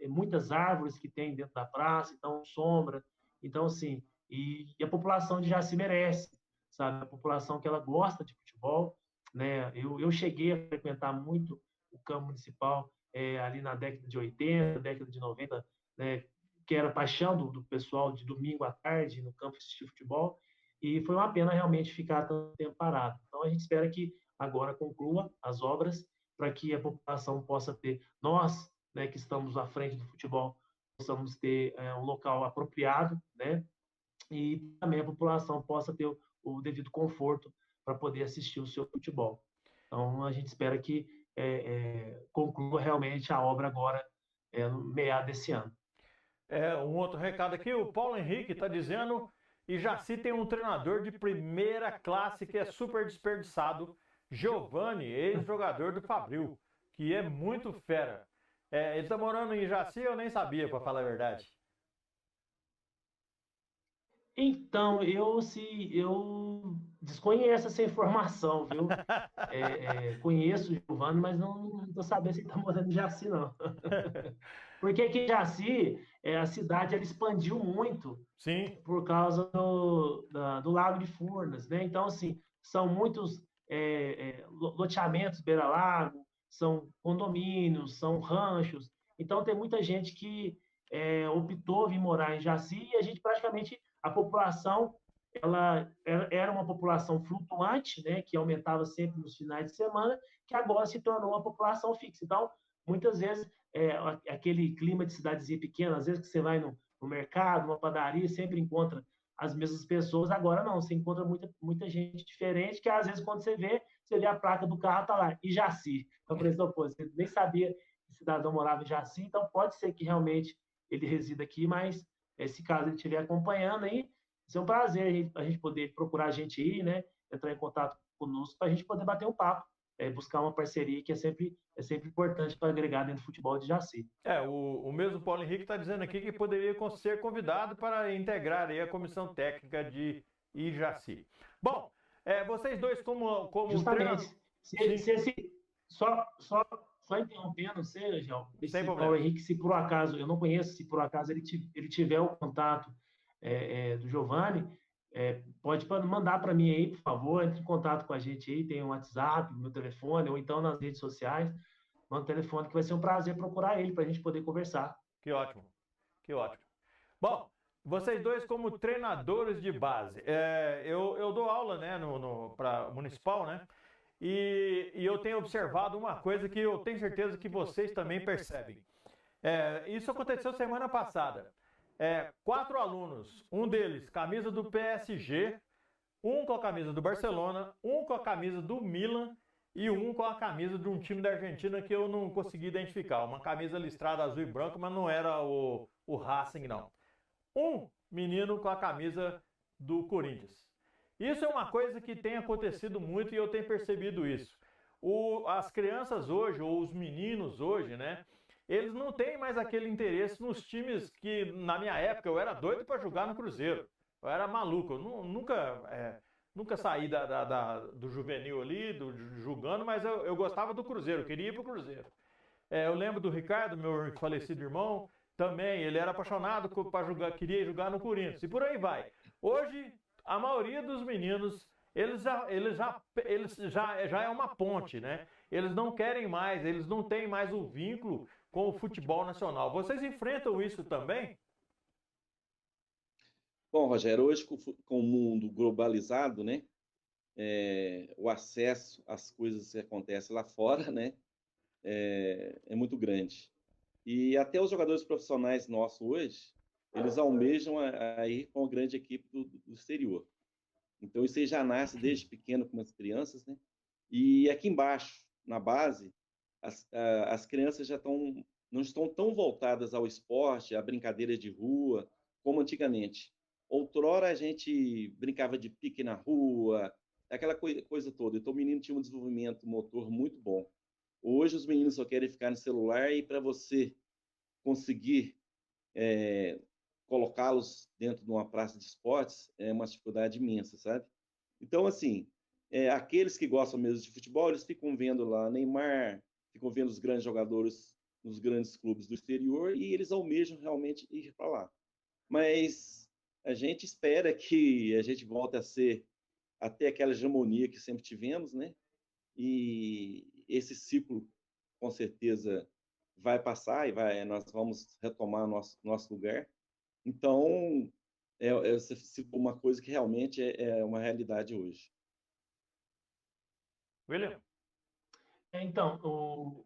Muitas árvores que tem dentro da praça, então sombra. Então, assim, e a população de Jaci merece, sabe? A população que ela gosta de futebol, né? Eu cheguei a frequentar muito o campo municipal ali na década de 80, década de 90, né? Que era paixão do pessoal de domingo à tarde no campo assistir futebol, e foi uma pena realmente ficar tanto tempo parado. Então, a gente espera que agora conclua as obras para que a população possa ter, nós, né, que estamos à frente do futebol, possamos ter um local apropriado, né, e também a população possa ter o devido conforto para poder assistir o seu futebol. Então, a gente espera que conclua realmente a obra agora no meado desse ano. Um outro recado aqui, o Paulo Henrique está dizendo, e Jaci tem um treinador de primeira classe que é super desperdiçado, Giovanni, ex-jogador do Fabril, que é muito fera. Ele está morando em Jaci, eu nem sabia, para falar a verdade. Então, eu desconheço essa informação, viu? Conheço o Giovanni, mas não estou sabendo se ele está morando em Jaci, não. Porque aqui em Jaci, a cidade ela expandiu muito Sim, por causa do Lago de Furnas, né? Então, assim, são muitos loteamentos beira-lago, são condomínios, são ranchos. Então, tem muita gente que optou vir morar em Jaci e a gente praticamente, a população, ela era uma população flutuante, né? Que aumentava sempre nos finais de semana, que agora se tornou uma população fixa. Então, muitas vezes, aquele clima de cidadezinha pequena, às vezes que você vai no mercado, numa padaria, sempre encontra as mesmas pessoas. Agora não, você encontra muita gente diferente, que às vezes quando você vê a placa do carro, tá lá, e Jaci. Então, por exemplo, pô, você nem sabia que o cidadão morava em Jaci, então pode ser que realmente ele resida aqui, mas se caso ele estiver acompanhando aí, vai ser um prazer a gente poder procurar a gente aí, né? Entrar em contato conosco para a gente poder bater um papo, buscar uma parceria que é sempre importante para agregar dentro do futebol de Jaci. o mesmo Paulo Henrique está dizendo aqui que poderia ser convidado para integrar aí a comissão técnica de Ijaci. Bom, vocês dois como treinador... Justamente. Só interrompendo você, João, Sem esse Paulo problemas. Henrique, se por acaso, eu não conheço, se por acaso ele tiver o contato do Giovanni, pode mandar para mim aí, por favor, entre em contato com a gente aí, tem o WhatsApp, meu telefone, ou então nas redes sociais, manda o telefone, que vai ser um prazer procurar ele para a gente poder conversar. Que ótimo, que ótimo. Bom, vocês dois como treinadores de base, eu dou aula, né, para municipal, né? E eu tenho observado uma coisa que eu tenho certeza que vocês também percebem. Isso aconteceu semana passada. 4 alunos, um deles camisa do PSG, um com a camisa do Barcelona, um com a camisa do Milan e um com a camisa de um time da Argentina que eu não consegui identificar. Uma camisa listrada azul e branco, mas não era o Racing, não. Um menino com a camisa do Corinthians. Isso é uma coisa que tem acontecido muito e eu tenho percebido isso. As crianças hoje, ou os meninos hoje, né? Eles não têm mais aquele interesse nos times que, na minha época, eu era doido para jogar no Cruzeiro. Eu era maluco, eu nunca saí do juvenil ali, jogando, mas eu gostava do Cruzeiro, eu queria ir para o Cruzeiro. Eu lembro do Ricardo, meu falecido irmão, também, ele era apaixonado para jogar, queria jogar no Corinthians, e por aí vai. Hoje, a maioria dos meninos, eles já é uma ponte, né? Eles não querem mais, eles não têm mais o vínculo com o futebol nacional. Vocês enfrentam isso também? Bom, Rogério, hoje com o mundo globalizado, né, o acesso às coisas que acontecem lá fora, né, é muito grande. E até os jogadores profissionais nossos hoje, eles almejam a ir com uma grande equipe do exterior. Então, isso aí já nasce desde pequeno com as crianças, né? E aqui embaixo, na base, as crianças não estão tão voltadas ao esporte, à brincadeira de rua, como antigamente. Outrora a gente brincava de pique na rua, aquela coisa toda. Então o menino tinha um desenvolvimento motor muito bom. Hoje os meninos só querem ficar no celular e para você conseguir colocá-los dentro de uma praça de esportes é uma dificuldade imensa, sabe? Então, assim, aqueles que gostam mesmo de futebol, eles ficam vendo lá Neymar, ficam vendo os grandes jogadores nos grandes clubes do exterior e eles almejam realmente ir para lá. Mas a gente espera que a gente volte a ser até aquela hegemonia que sempre tivemos, né? E esse ciclo, com certeza, vai passar e nós vamos retomar nosso lugar. Então, uma coisa que realmente é uma realidade hoje. William? Então,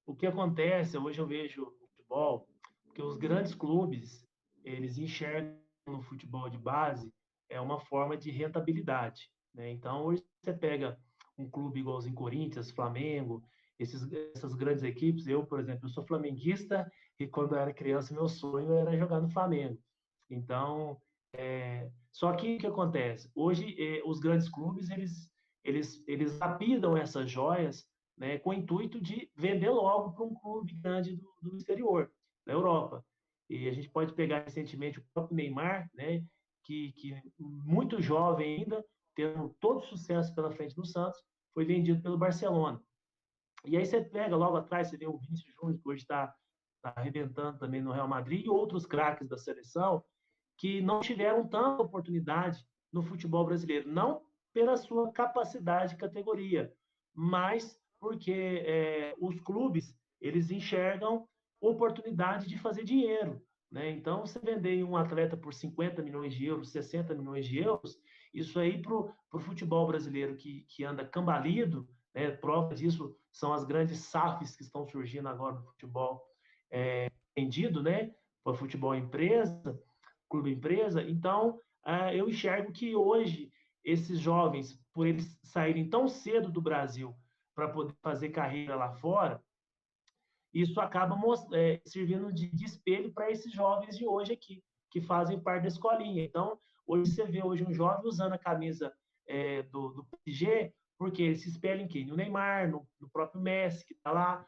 o que acontece, hoje eu vejo no futebol, que os grandes clubes, eles enxergam no futebol de base uma forma de rentabilidade, né? Então, hoje você pega um clube igualzinho Corinthians, Flamengo, essas grandes equipes, eu, por exemplo, eu sou flamenguista e quando eu era criança, meu sonho era jogar no Flamengo. Então, só que o que acontece? Hoje, os grandes clubes, eles lapidam essas joias, né, com o intuito de vender logo para um clube grande do exterior, da Europa. E a gente pode pegar recentemente o próprio Neymar, né, que muito jovem ainda, tendo todo sucesso pela frente no Santos, foi vendido pelo Barcelona. E aí você pega logo atrás, você vê o Vinícius Júnior, que hoje está arrebentando também no Real Madrid, e outros craques da seleção que não tiveram tanta oportunidade no futebol brasileiro. Não pela sua capacidade de categoria, mas porque os clubes eles enxergam oportunidade de fazer dinheiro. Né? Então, você vender um atleta por 50 milhões de euros, 60 milhões de euros, isso aí para o futebol brasileiro que anda cambalido, né? Prova disso são as grandes SAFs que estão surgindo agora no futebol vendido, né? Para futebol empresa, clube empresa. Então, eu enxergo que hoje esses jovens, por eles saírem tão cedo do Brasil para poder fazer carreira lá fora, isso acaba servindo de espelho para esses jovens de hoje aqui, que fazem parte da escolinha. Então, hoje você vê hoje um jovem usando a camisa do PSG, porque ele se espelha em quem? No Neymar, no próprio Messi, que está lá.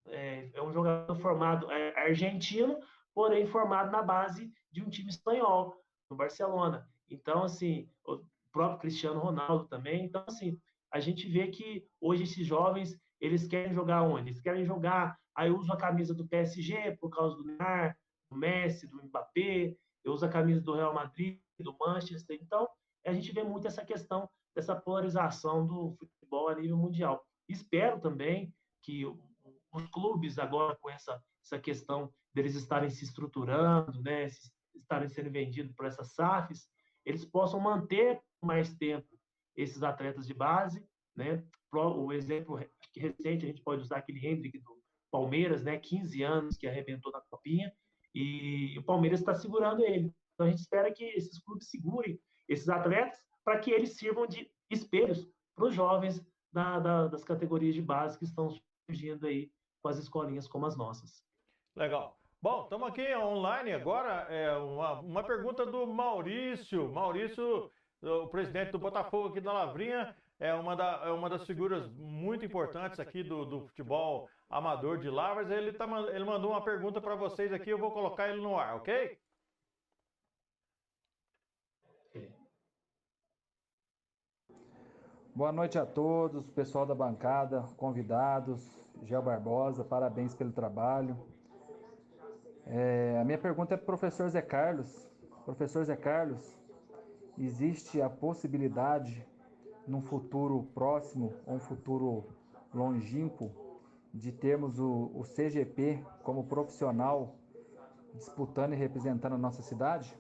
É um jogador formado argentino, porém formado na base de um time espanhol, no Barcelona. Então, assim, o próprio Cristiano Ronaldo também. Então, assim, a gente vê que hoje esses jovens, eles querem jogar onde? Eles querem jogar, aí eu uso a camisa do PSG por causa do Neymar, do Messi, do Mbappé, eu uso a camisa do Real Madrid, do Manchester. Então, a gente vê muito essa questão dessa polarização do futebol a nível mundial. Espero também que os clubes agora com essa questão deles estarem se estruturando, né, estarem sendo vendidos por essas SAFs, eles possam manter mais tempo esses atletas de base, né? O exemplo recente a gente pode usar aquele Hendrick do Palmeiras, né, 15 anos que arrebentou na copinha e o Palmeiras está segurando ele. Então a gente espera que esses clubes segurem esses atletas para que eles sirvam de espelhos para os jovens das categorias de base que estão surgindo aí com as escolinhas como as nossas. Legal. Bom, estamos aqui online agora. Uma pergunta do Maurício. Maurício, o presidente do Botafogo aqui da Lavrinha, é uma das figuras muito importantes aqui do futebol amador de Lavras. Ele mandou uma pergunta para vocês aqui, eu vou colocar ele no ar, ok? Boa noite a todos, pessoal da bancada, convidados, Gel Barbosa, parabéns pelo trabalho. A minha pergunta é para o professor Zé Carlos. Professor Zé Carlos, existe a possibilidade, num futuro próximo ou um futuro longínquo, de termos o CGP como profissional disputando e representando a nossa cidade?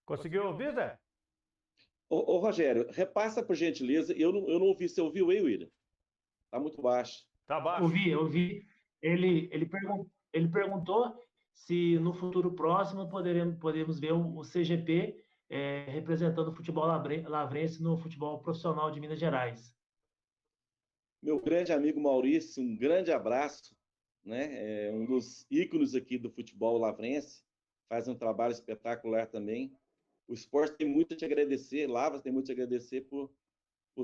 Conseguiu ouvir, Zé? Ô, Rogério, repassa por gentileza. Eu não ouvi. Você ouviu aí, William? Está muito baixo. Tá baixo. Ouvi. Ele perguntou se no futuro próximo podemos ver o CGP representando o futebol lavrense no futebol profissional de Minas Gerais. Meu grande amigo Maurício, um grande abraço, né? É um dos ícones aqui do futebol lavrense, faz um trabalho espetacular também. O esporte tem muito a te agradecer, Lavras tem muito a te agradecer por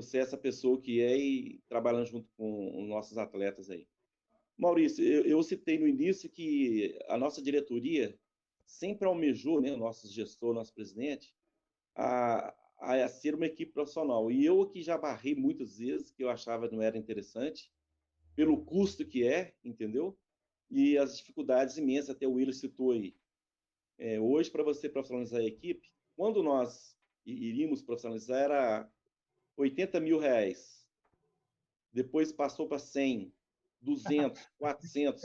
ser essa pessoa que é e trabalhando junto com os nossos atletas aí. Maurício, eu citei no início que a nossa diretoria sempre almejou, né, o nosso gestor, nosso presidente, a ser uma equipe profissional. E eu aqui já barrei muitas vezes, que eu achava que não era interessante, pelo custo que é, entendeu? E as dificuldades imensas, até o Willis citou aí. Hoje, para você profissionalizar a equipe, quando nós iríamos profissionalizar, era 80 mil reais. Depois passou para 100, 200, 400.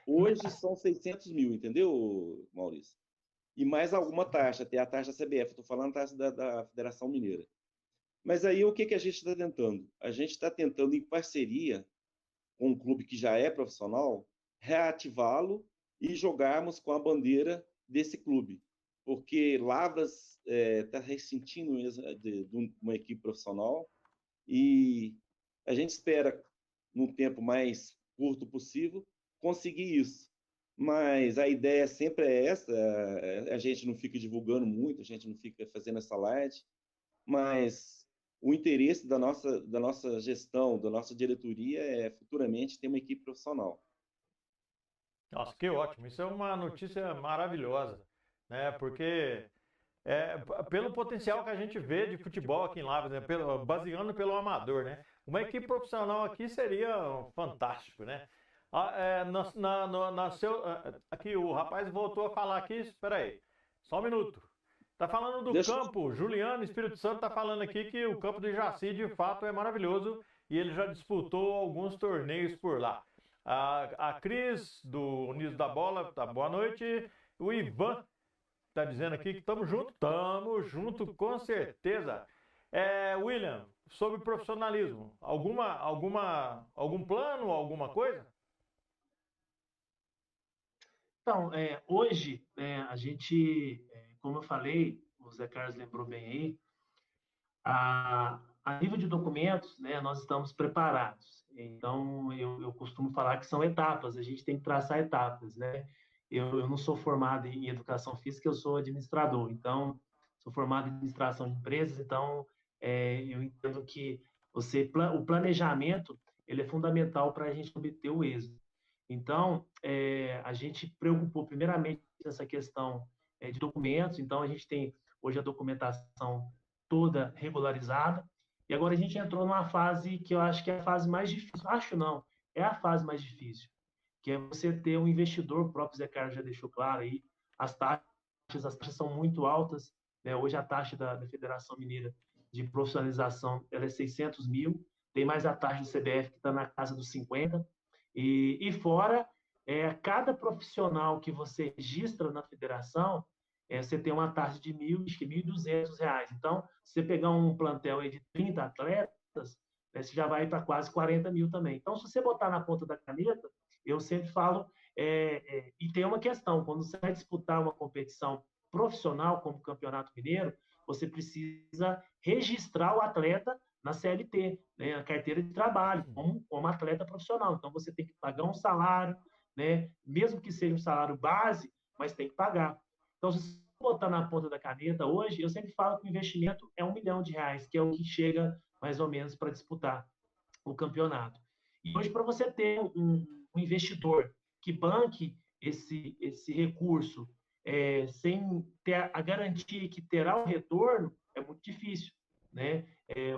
Hoje são 600 mil, entendeu, Maurício? E mais alguma taxa, até a taxa CBF. Estou falando taxa da Federação Mineira. Mas aí o que a gente está tentando? A gente está tentando, em parceria com um clube que já é profissional, reativá-lo e jogarmos com a bandeira desse clube. Porque Lavras está ressentindo de uma equipe profissional e a gente espera, num tempo mais curto possível, conseguir isso. Mas a ideia sempre é essa, a gente não fica divulgando muito, a gente não fica fazendo essa live, mas o interesse da nossa gestão, da nossa diretoria é futuramente ter uma equipe profissional. Nossa, que ótimo. Isso é uma notícia maravilhosa, né? Porque pelo potencial que a gente vê de futebol aqui em Lavras, né? Baseando pelo amador, né? Uma equipe profissional aqui seria fantástico, né? Aqui o rapaz voltou a falar aqui, espera aí, só um minuto. Tá falando do campo, Juliano Espírito Santo tá falando aqui que o campo do Jaci de fato é maravilhoso e ele já disputou alguns torneios por lá. A Cris, do Unidos da Bola, tá, boa noite. O Ivan tá dizendo aqui que tamo junto com certeza. William, sobre profissionalismo, algum plano, alguma coisa? Então, hoje, a gente, como eu falei, o Zé Carlos lembrou bem aí, a nível de documentos, né, nós estamos preparados. Então, eu costumo falar que são etapas, a gente tem que traçar etapas, né? Eu não sou formado em educação física, eu sou administrador. Então, sou formado em administração de empresas, então eu entendo que o planejamento ele é fundamental para a gente obter o êxito. Então, a gente preocupou primeiramente nessa questão de documentos, então a gente tem hoje a documentação toda regularizada, e agora a gente entrou numa fase que eu acho que é a fase mais difícil, acho não, é a fase mais difícil, que é você ter um investidor, o próprio Zé Carlos já deixou claro aí, as taxas são muito altas, né? Hoje a taxa da Federação Mineira de profissionalização ela é 600 mil, tem mais a taxa do CBF que está na casa dos 50, e fora, cada profissional que você registra na federação, você tem uma taxa de acho que R$ 1.200. Então, se você pegar um plantel aí de 30 atletas, você já vai para quase 40 mil também. Então, se você botar na ponta da caneta, eu sempre falo, e tem uma questão, quando você vai disputar uma competição profissional, como o Campeonato Mineiro, você precisa registrar o atleta na CLT, né, na carteira de trabalho, como atleta profissional. Então, você tem que pagar um salário, né, mesmo que seja um salário base, mas tem que pagar. Então, se você botar na ponta da caneta hoje, eu sempre falo que o investimento é R$ 1 milhão, que é o que chega mais ou menos para disputar o campeonato. E hoje, para você ter um investidor que banque esse recurso sem ter a garantia que terá o retorno, é muito difícil, né?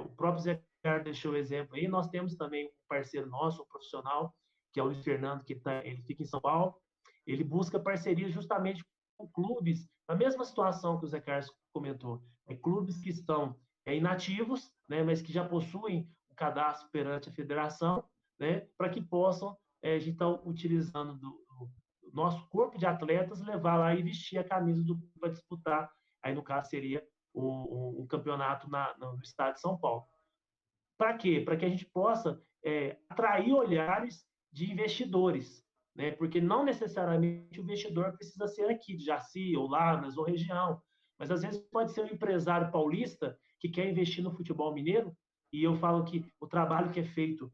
O próprio Zé Carlos deixou o exemplo aí, nós temos também um parceiro nosso, um profissional, que é o Luiz Fernando, ele fica em São Paulo, ele busca parceria justamente com clubes, na mesma situação que o Zé Carlos comentou, clubes que estão inativos, né, mas que já possuem um cadastro perante a federação, né, para que possam, a gente está utilizando do nosso corpo de atletas, levar lá e vestir a camisa para disputar, aí no caso seria um campeonato no estado de São Paulo. Para quê? Para que a gente possa atrair olhares de investidores, né? Porque não necessariamente o investidor precisa ser aqui de Jaci, ou Lavras, ou região, mas às vezes pode ser um empresário paulista que quer investir no futebol mineiro, e eu falo que o trabalho que é feito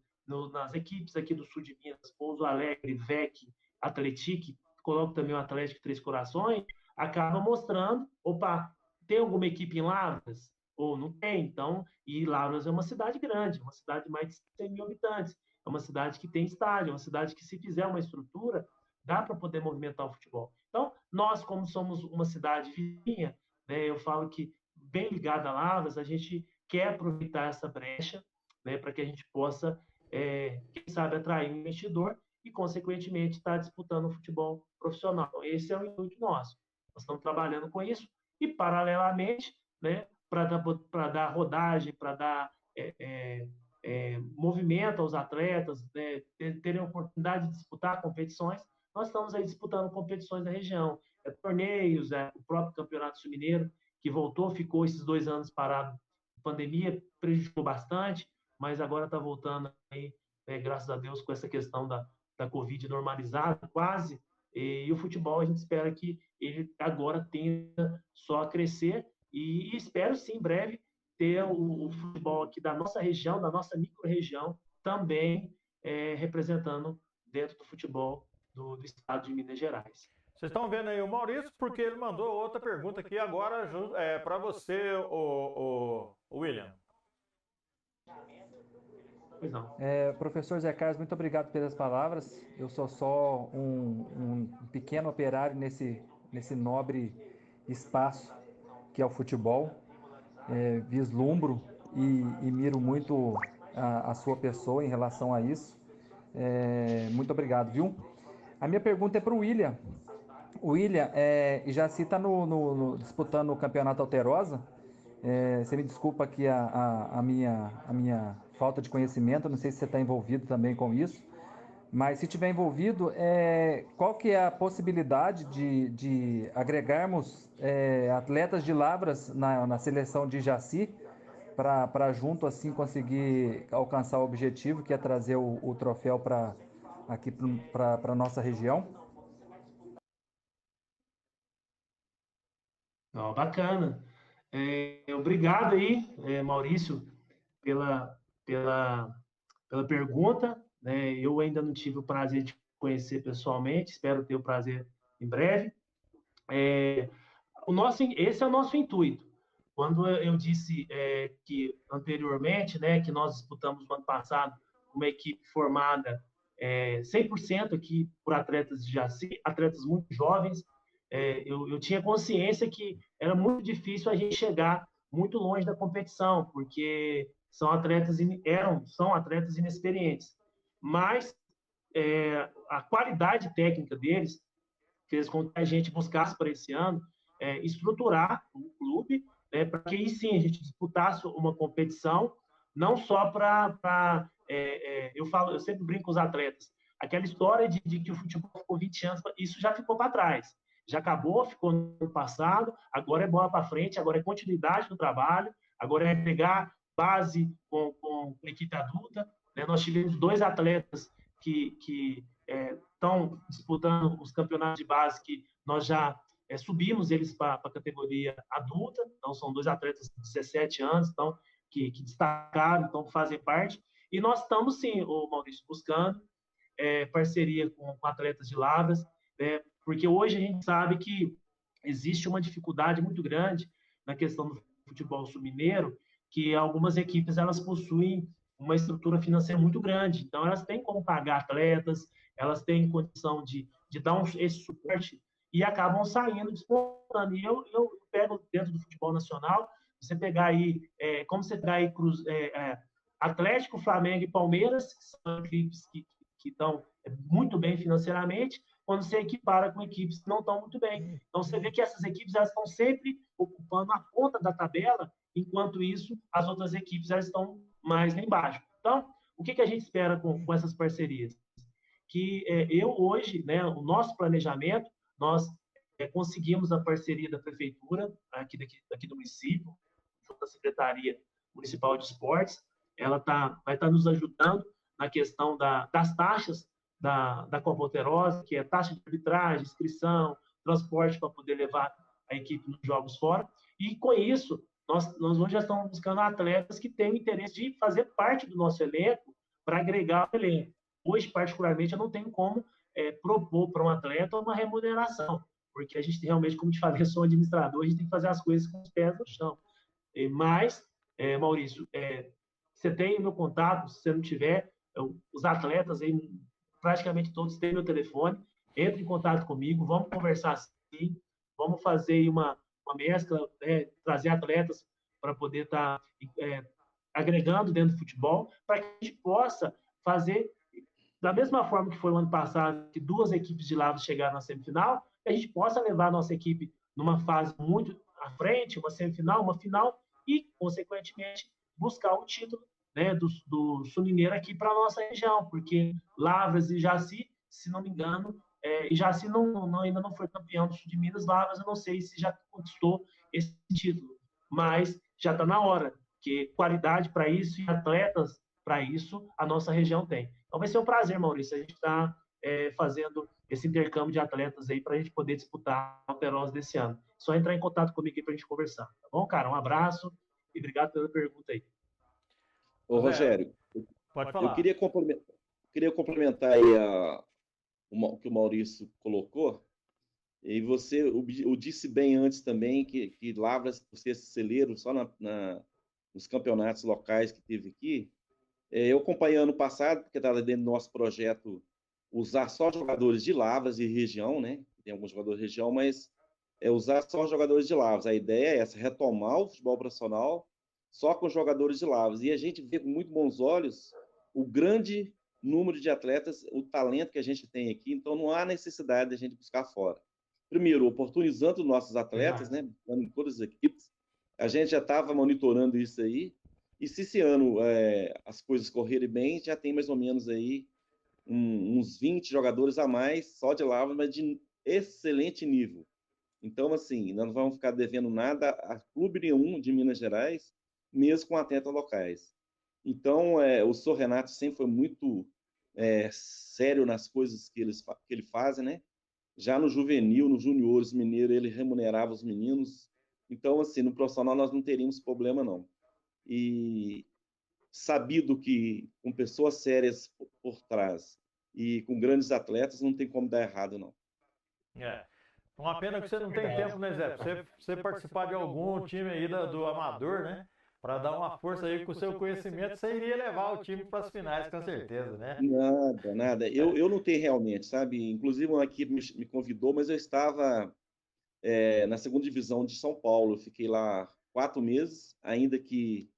nas equipes aqui do sul de Minas, Pouso Alegre, VEC, Atletique, coloco também o Atlético Três Corações, acaba mostrando, opa, tem alguma equipe em Lavras? Ou não tem, então, e Lavras é uma cidade grande, uma cidade de mais de 100 mil habitantes, é uma cidade que tem estádio, é uma cidade que, se fizer uma estrutura, dá para poder movimentar o futebol. Então, nós, como somos uma cidade vizinha, né, eu falo que, bem ligada a Lavras, a gente quer aproveitar essa brecha, né, para que a gente possa, quem sabe, atrair um investidor e, consequentemente, estar disputando o futebol profissional. Esse é o intuito nosso. Nós estamos trabalhando com isso e, paralelamente, né, para dar rodagem, para dar movimento aos atletas, né, terem a oportunidade de disputar competições, nós estamos aí disputando competições da região. Torneios, o próprio Campeonato Sul-Mineiro, que voltou, ficou esses 2 anos parado. A pandemia prejudicou bastante, mas agora está voltando aí, graças a Deus, com essa questão da Covid normalizada, quase, e o futebol a gente espera que ele agora tenda só a crescer, e espero sim, em breve, ter o futebol aqui da nossa região, da nossa micro-região, também representando dentro do futebol do estado de Minas Gerais. Vocês estão vendo aí o Maurício, porque ele mandou outra pergunta aqui agora para você, o William. Pois não. Professor Zé Carlos, muito obrigado pelas palavras. Eu sou só um pequeno operário nesse nobre espaço que é o futebol. Vislumbro e miro muito a sua pessoa em relação a isso. Muito obrigado, viu? A minha pergunta é para o William. O William, Jaci está disputando o Campeonato Alterosa. Você me desculpa aqui a minha falta de conhecimento, não sei se você está envolvido também com isso, mas se estiver envolvido, qual que é a possibilidade de agregarmos atletas de Lavras na seleção de Jaci para junto assim conseguir alcançar o objetivo, que é trazer o troféu aqui para a nossa região? Ó, bacana. Obrigado aí, Maurício, pela, pela, pela pergunta. Né? Eu ainda não tive o prazer de conhecer pessoalmente, espero ter o prazer em breve. Esse é o nosso intuito. Quando eu disse que anteriormente, né, que nós disputamos no ano passado uma equipe formada 100% aqui por atletas de Jaci, atletas muito jovens, eu tinha consciência que era muito difícil a gente chegar muito longe da competição, porque são atletas inexperientes. Mas a qualidade técnica deles fez com que a gente buscasse para esse ano estruturar o clube, né, para que aí sim a gente disputasse uma competição, não só para. Eu sempre brinco com os atletas, aquela história de que o futebol ficou 20 anos, isso já ficou para trás. Já acabou, ficou no passado, agora é bola para frente, agora é continuidade do trabalho, agora é pegar base com equipe adulta. Né? Nós tivemos 2 atletas que estão disputando os campeonatos de base que nós já subimos eles para a categoria adulta, então são 2 atletas de 17 anos, então, que destacaram, então fazem parte, e nós estamos sim, o Maurício, buscando parceria com atletas de Lavras, porque hoje a gente sabe que existe uma dificuldade muito grande na questão do futebol sul-mineiro, que algumas equipes elas possuem uma estrutura financeira muito grande, então elas têm como pagar atletas, elas têm condição de dar esse suporte e acabam saindo, disputando. E eu pego dentro do futebol nacional, você pegar aí, como você pegar aí Atlético, Flamengo e Palmeiras, que são equipes que estão muito bem financeiramente, quando você equipara com equipes que não estão muito bem. Então, você vê que essas equipes elas estão sempre ocupando a ponta da tabela, enquanto isso, as outras equipes elas estão mais lá embaixo. Então, o que a gente espera com essas parcerias? Que eu hoje, né, o nosso planejamento, nós conseguimos a parceria da prefeitura aqui do município, junto da Secretaria Municipal de Esportes, ela vai estar nos ajudando na questão das taxas da Copa Alterosa, que é taxa de arbitragem, inscrição, transporte para poder levar a equipe nos jogos fora. E com isso, nós hoje já estamos buscando atletas que têm o interesse de fazer parte do nosso elenco para agregar o elenco. Hoje, particularmente, eu não tenho como propor para um atleta uma remuneração, porque a gente realmente, como te falei, eu sou administrador, a gente tem que fazer as coisas com os pés no chão. Mas, Maurício, você tem meu contato, se você não tiver, os atletas aí, praticamente todos têm meu telefone, entre em contato comigo, vamos conversar sim, vamos fazer uma mescla, trazer atletas para poder estar agregando dentro do futebol, para que a gente possa fazer da mesma forma que foi o ano passado, que 2 equipes de Lavras chegaram na semifinal, que a gente possa levar a nossa equipe numa fase muito à frente, uma semifinal, uma final, e, consequentemente, buscar o título, né, do Sul-Mineiro aqui para a nossa região, porque Lavras e Jaci, se não me engano, e Jaci ainda não foi campeão do Sul de Minas, Lavras eu não sei se já conquistou esse título, mas já está na hora, porque qualidade para isso e atletas para isso a nossa região tem. Então vai ser um prazer, Maurício, a gente está fazendo esse intercâmbio de atletas aí para a gente poder disputar a Alterosa desse ano. Só entrar em contato comigo aqui para a gente conversar. Tá bom, cara? Um abraço e obrigado pela pergunta aí. Ô, Rogério, pode eu falar. queria complementar aí o que o Maurício colocou. E você o disse bem antes também que Lavras, por ser celeiro só nos campeonatos locais que teve aqui, Eu acompanhei ano passado, porque estava dentro do nosso projeto, usar só jogadores de Lavras e região, né? Tem alguns jogadores de região, mas usar só jogadores de Lavras. A ideia é essa, retomar o futebol profissional só com jogadores de Lavras. E a gente vê com muito bons olhos o grande número de atletas, o talento que a gente tem aqui, então não há necessidade de a gente buscar fora. Primeiro, oportunizando nossos atletas, né? Em todas as equipes. A gente já estava monitorando isso aí, e se esse ano as coisas correrem bem, já tem mais ou menos aí uns 20 jogadores a mais, só de Lavras, mas de excelente nível. Então, assim, nós não vamos ficar devendo nada a clube nenhum de Minas Gerais, mesmo com atletas locais. Então, o senhor Renato sempre foi muito sério nas coisas que ele faz, né? Já no juvenil, nos juniores mineiro, ele remunerava os meninos. Então, assim, no profissional nós não teríamos problema, não. E sabido que com pessoas sérias por trás e com grandes atletas, não tem como dar errado, não. Uma pena que você não tem tempo, né, Zé? Você participar de algum time aí do amador, né? Para dar uma força aí com o seu conhecimento, você iria levar o time para as finais, com certeza, né? Nada. Eu não tenho realmente, sabe? Inclusive, uma equipe me convidou, mas eu estava na segunda divisão de São Paulo. Eu fiquei lá 4 meses, ainda que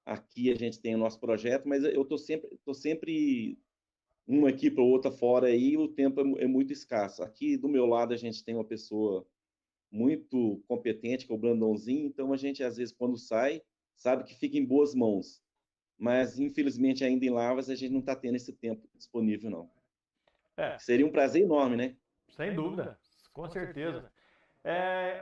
aqui a gente tem o nosso projeto, mas eu tô sempre uma equipe ou outra fora aí, o tempo é muito escasso. Aqui do meu lado a gente tem uma pessoa muito competente, que é o Brandãozinho, então a gente às vezes quando sai, sabe que fica em boas mãos. Mas infelizmente ainda em Lavras a gente não está tendo esse tempo disponível, não. Seria um prazer enorme, né? Sem dúvida, com certeza.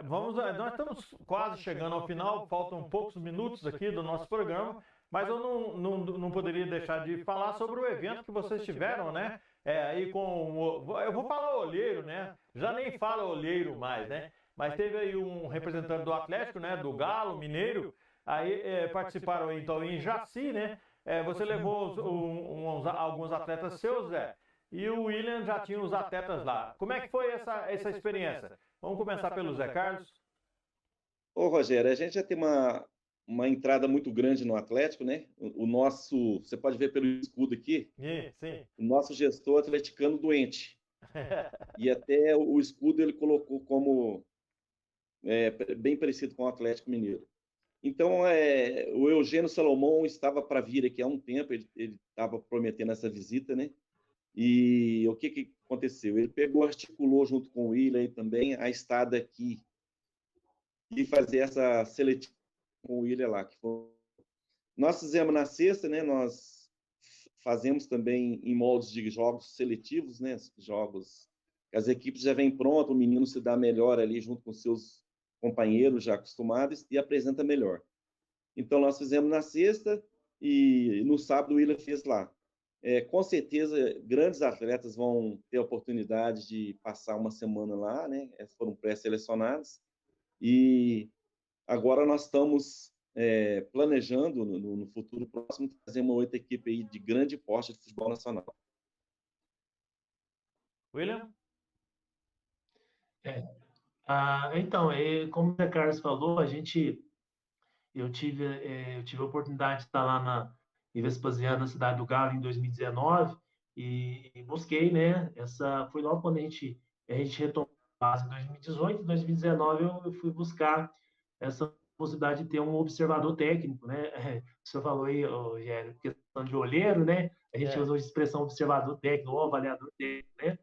Nós estamos quase chegando ao final, faltam poucos minutos aqui do nosso programa, mas eu não poderia deixar de falar sobre o evento que vocês tiveram, né? Aí eu vou falar olheiro, né? Já nem fala olheiro mais, né? Mas teve aí um representante do Atlético, né? Do Galo, Mineiro, aí participaram então em Jaci, né? Você levou alguns atletas seus, Zé, e o William já tinha os atletas lá. Como é que foi essa experiência? Vamos começar pelo Zé Carlos. Ô, Rogério, a gente já tem uma entrada muito grande no Atlético, né? O nosso, você pode ver pelo escudo aqui, sim. O nosso gestor atleticano doente. E até o escudo ele colocou como bem parecido com o Atlético Mineiro. Então, o Eugênio Salomão estava para vir aqui há um tempo, ele estava prometendo essa visita, né? E o que aconteceu? Ele articulou junto com o William também a estada aqui e fazer essa seletiva com o William lá. Nós fizemos na sexta, né? Nós fazemos também em moldes de jogos seletivos, né? Jogos que as equipes já vêm pronto, o menino se dá melhor ali junto com seus companheiros já acostumados e apresenta melhor. Então, nós fizemos na sexta e no sábado o William fez lá. Com certeza, grandes atletas vão ter a oportunidade de passar uma semana lá, né? Foram pré-selecionados. E agora nós estamos planejando, no futuro próximo, fazer uma outra equipe aí de grande porte de futebol nacional. William? Então, como o Zé Carlos falou, eu tive a oportunidade de estar lá em Vespasiano, na cidade do Galo, em 2019, e busquei, né? Foi logo quando a gente retomou a base em 2018, em 2019 eu fui buscar essa possibilidade de ter um observador técnico, né? O senhor falou aí, Rogério, questão de olheiro, né? A gente usou a expressão observador técnico ou avaliador técnico, né?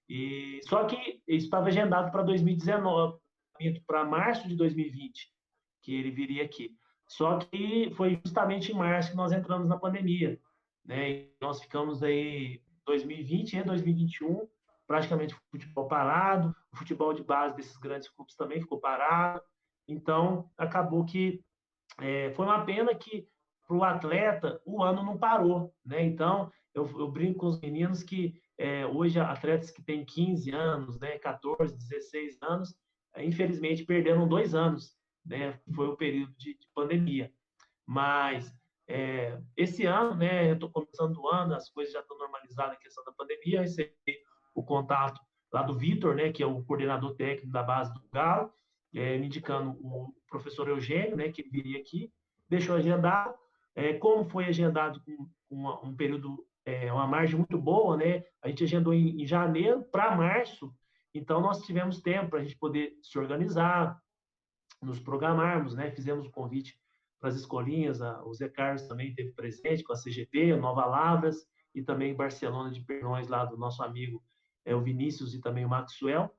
E só que isso estava agendado para 2019, para março de 2020, que ele viria aqui. Só que foi justamente em março que nós entramos na pandemia, né? E nós ficamos aí 2020 e 2021 praticamente futebol parado, o futebol de base desses grandes clubes também ficou parado. Então acabou que foi uma pena que para o atleta o ano não parou, né? Então eu brinco com os meninos que hoje atletas que têm 15 anos, né, 14, 16 anos, infelizmente perderam 2 anos, né? Foi o período de pandemia. Mas esse ano, né, eu estou começando o ano, as coisas já estão normalizadas, a questão da pandemia, eu recebi o contato lá do Vitor, né, que é o coordenador técnico da base do Galo, me indicando o professor Eugênio, né, que viria aqui, deixou agendado. Como foi agendado com um período, uma margem muito boa, né? A gente agendou em janeiro para março, então nós tivemos tempo para a gente poder se organizar, nos programarmos, né? Fizemos o convite para as escolinhas, o Zé Carlos também esteve presente com a CGP, a Nova Lavras, e também Barcelona de Pernões, lá do nosso amigo o Vinícius e também o Maxwell.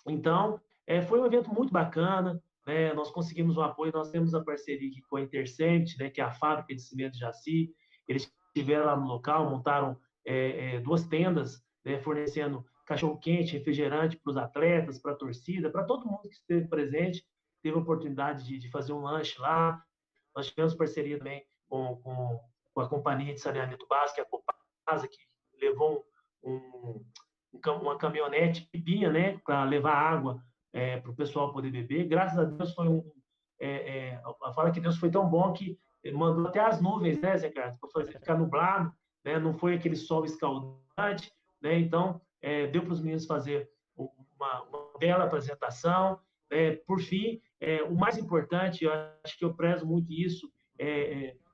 Então, foi um evento muito bacana, né? Nós conseguimos um apoio, nós temos a parceria aqui com a Intercement, né? Que é a fábrica de cimento de Jaci. Eles estiveram lá no local, montaram 2 tendas, né? Fornecendo cachorro-quente, refrigerante para os atletas, para a torcida, para todo mundo que esteve presente, teve a oportunidade de fazer um lanche lá. Nós tivemos parceria também com a Companhia de Saneamento Básico, que é a Copasa, que levou uma caminhonete pipinha, né, para levar água para o pessoal poder beber. Graças a Deus foi a fala que Deus foi tão bom que mandou até as nuvens, né, Zé Carlos, para ficar nublado, né, não foi aquele sol escaldante, né, então deu para os meninos fazer uma bela apresentação. Por fim, o mais importante, eu acho que eu prezo muito isso,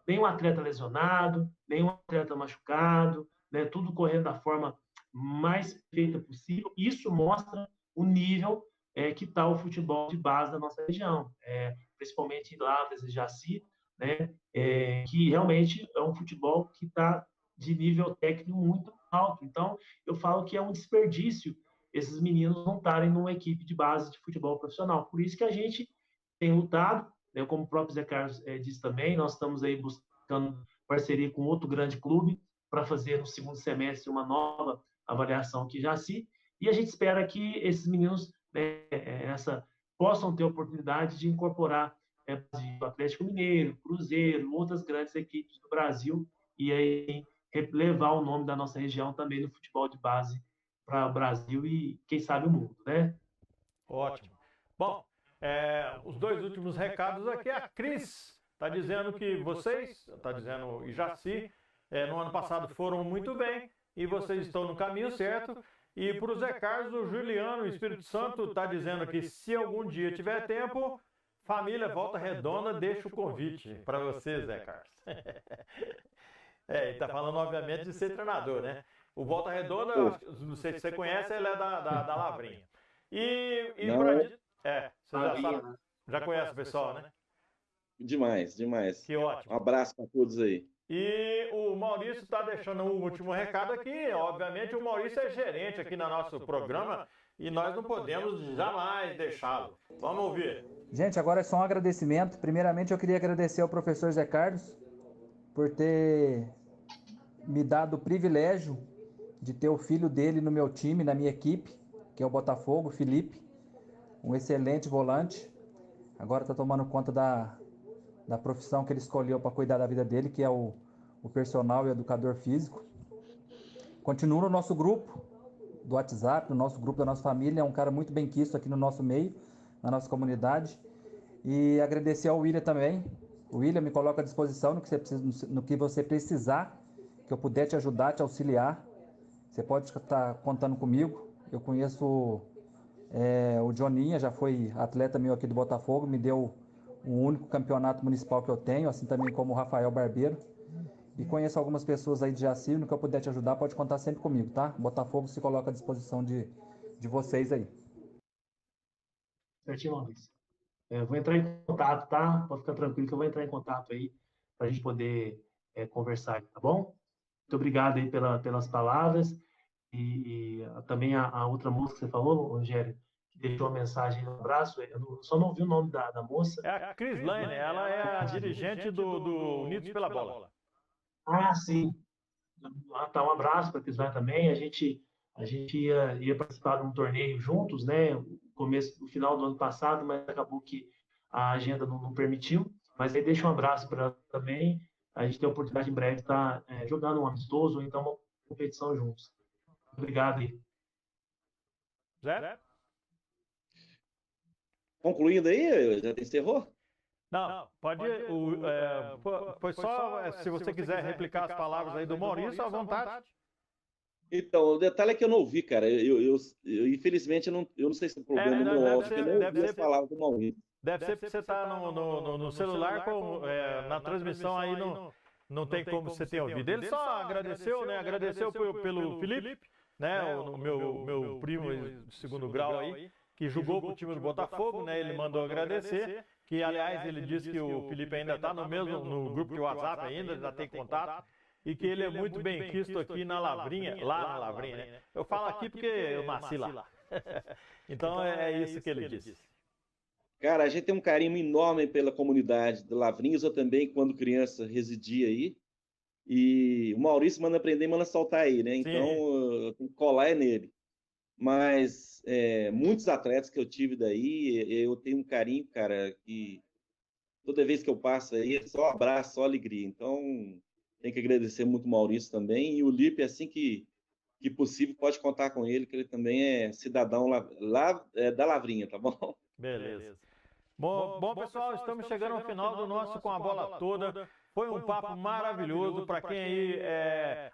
nenhum atleta lesionado, nenhum atleta machucado, né, tudo correndo da forma mais perfeita possível. Isso mostra o nível que está o futebol de base da nossa região, principalmente em Lavras e Jaci, né, que realmente é um futebol que está de nível técnico muito alto. Então, eu falo que é um desperdício esses meninos não estarem numa equipe de base de futebol profissional. Por isso que a gente tem lutado, né, como o próprio Zé Carlos disse também, nós estamos aí buscando parceria com outro grande clube para fazer no segundo semestre uma nova avaliação aqui em Jaci, e a gente espera que esses meninos possam ter a oportunidade de incorporar o Atlético Mineiro, Cruzeiro, outras grandes equipes do Brasil, e aí levar o nome da nossa região também no futebol de base para o Brasil e, quem sabe, o mundo, né? Ótimo. Bom, os 2 últimos recados aqui, a Cris está dizendo que vocês, está dizendo e Jaci, no ano passado foram muito bem e vocês estão no caminho certo. E para o Zé Carlos, o Juliano, o Espírito Santo, está dizendo que se algum dia tiver tempo, família Volta Redonda deixa o convite para você, Zé Carlos. Ele está falando, obviamente, de ser treinador, né? O Volta Redonda, não sei se você conhece, ele é da Lavrinha. Você já conhece o pessoal, né? Demais, demais. Que ótimo. Um abraço para todos aí. E o Maurício está deixando um último recado aqui. Obviamente, o Maurício é gerente aqui no nosso programa e nós não podemos jamais deixá-lo. Vamos ouvir. Gente, agora é só um agradecimento. Primeiramente, eu queria agradecer ao professor Zé Carlos por ter me dado o privilégio de ter o filho dele no meu time, na minha equipe, que é o Botafogo, Felipe, um excelente volante. Agora está tomando conta da profissão que ele escolheu para cuidar da vida dele, que é o personal e educador físico. Continua no nosso grupo do WhatsApp, no nosso grupo da nossa família, é um cara muito bem quisto aqui no nosso meio, na nossa comunidade. E agradecer ao William também. O William me coloca à disposição no que você precisar, que eu puder te ajudar, te auxiliar. Você pode estar contando comigo. Eu conheço o Joninha, já foi atleta meu aqui do Botafogo, me deu o único campeonato municipal que eu tenho, assim também como o Rafael Barbeiro. E conheço algumas pessoas aí de Jaci, no que eu puder te ajudar, pode contar sempre comigo, tá? Botafogo se coloca à disposição de vocês aí. Certinho, Maurício. Vou entrar em contato, tá? Pode ficar tranquilo que eu vou entrar em contato aí para a gente poder conversar, tá bom? Muito obrigado aí pelas palavras. E também a outra moça que você falou, Rogério, que deixou a mensagem no abraço, eu só não ouvi o nome da moça. É a Cris Lane, ela é a dirigente do Unidos pela Bola. Ah, sim. Tá, um abraço para a Cris Lane também. A gente ia participar de um torneio juntos, né? No final do ano passado, mas acabou que a agenda não permitiu. Mas aí deixa um abraço para ela também. A gente tem a oportunidade em breve de estar jogando um amistoso ou então uma competição juntos. Obrigado aí. Zé? Concluindo aí, já encerrou? Não, pode. Foi só se você quiser replicar as palavras aí do Maurício, à vontade. Então, o detalhe é que eu não ouvi, cara. Eu infelizmente, eu não sei se é um problema no meu áudio, que eu não ouvi as palavras do Maurício. Deve ser porque você está no celular na transmissão aí não tem como você ter ouvido. Ele só agradeceu, né? Agradeceu pelo Felipe, né? O meu primo de segundo grau aí, que jogou pro time do Botafogo, né? Ele mandou agradecer, que aliás ele disse que o Felipe ainda está no grupo de WhatsApp ainda, já tem contato, e que ele é muito bem quisto aqui na Lavrinha, lá na Lavrinha, né? Eu falo aqui porque eu nasci lá. Então é isso que ele disse. Cara, a gente tem um carinho enorme pela comunidade de Lavrinhas. Eu também, quando criança, residia aí. E o Maurício manda aprender e manda soltar aí, né? Então, eu tenho que colar nele. Mas muitos atletas que eu tive daí, eu tenho um carinho, cara, que toda vez que eu passo aí, é só abraço, só alegria. Então, tem que agradecer muito o Maurício também. E o Lipe, assim que possível, pode contar com ele, que ele também é cidadão da Lavrinha, tá bom? Beleza. Bom, pessoal, estamos chegando ao final do nosso Com a Bola Toda. Foi um papo maravilhoso para quem aí,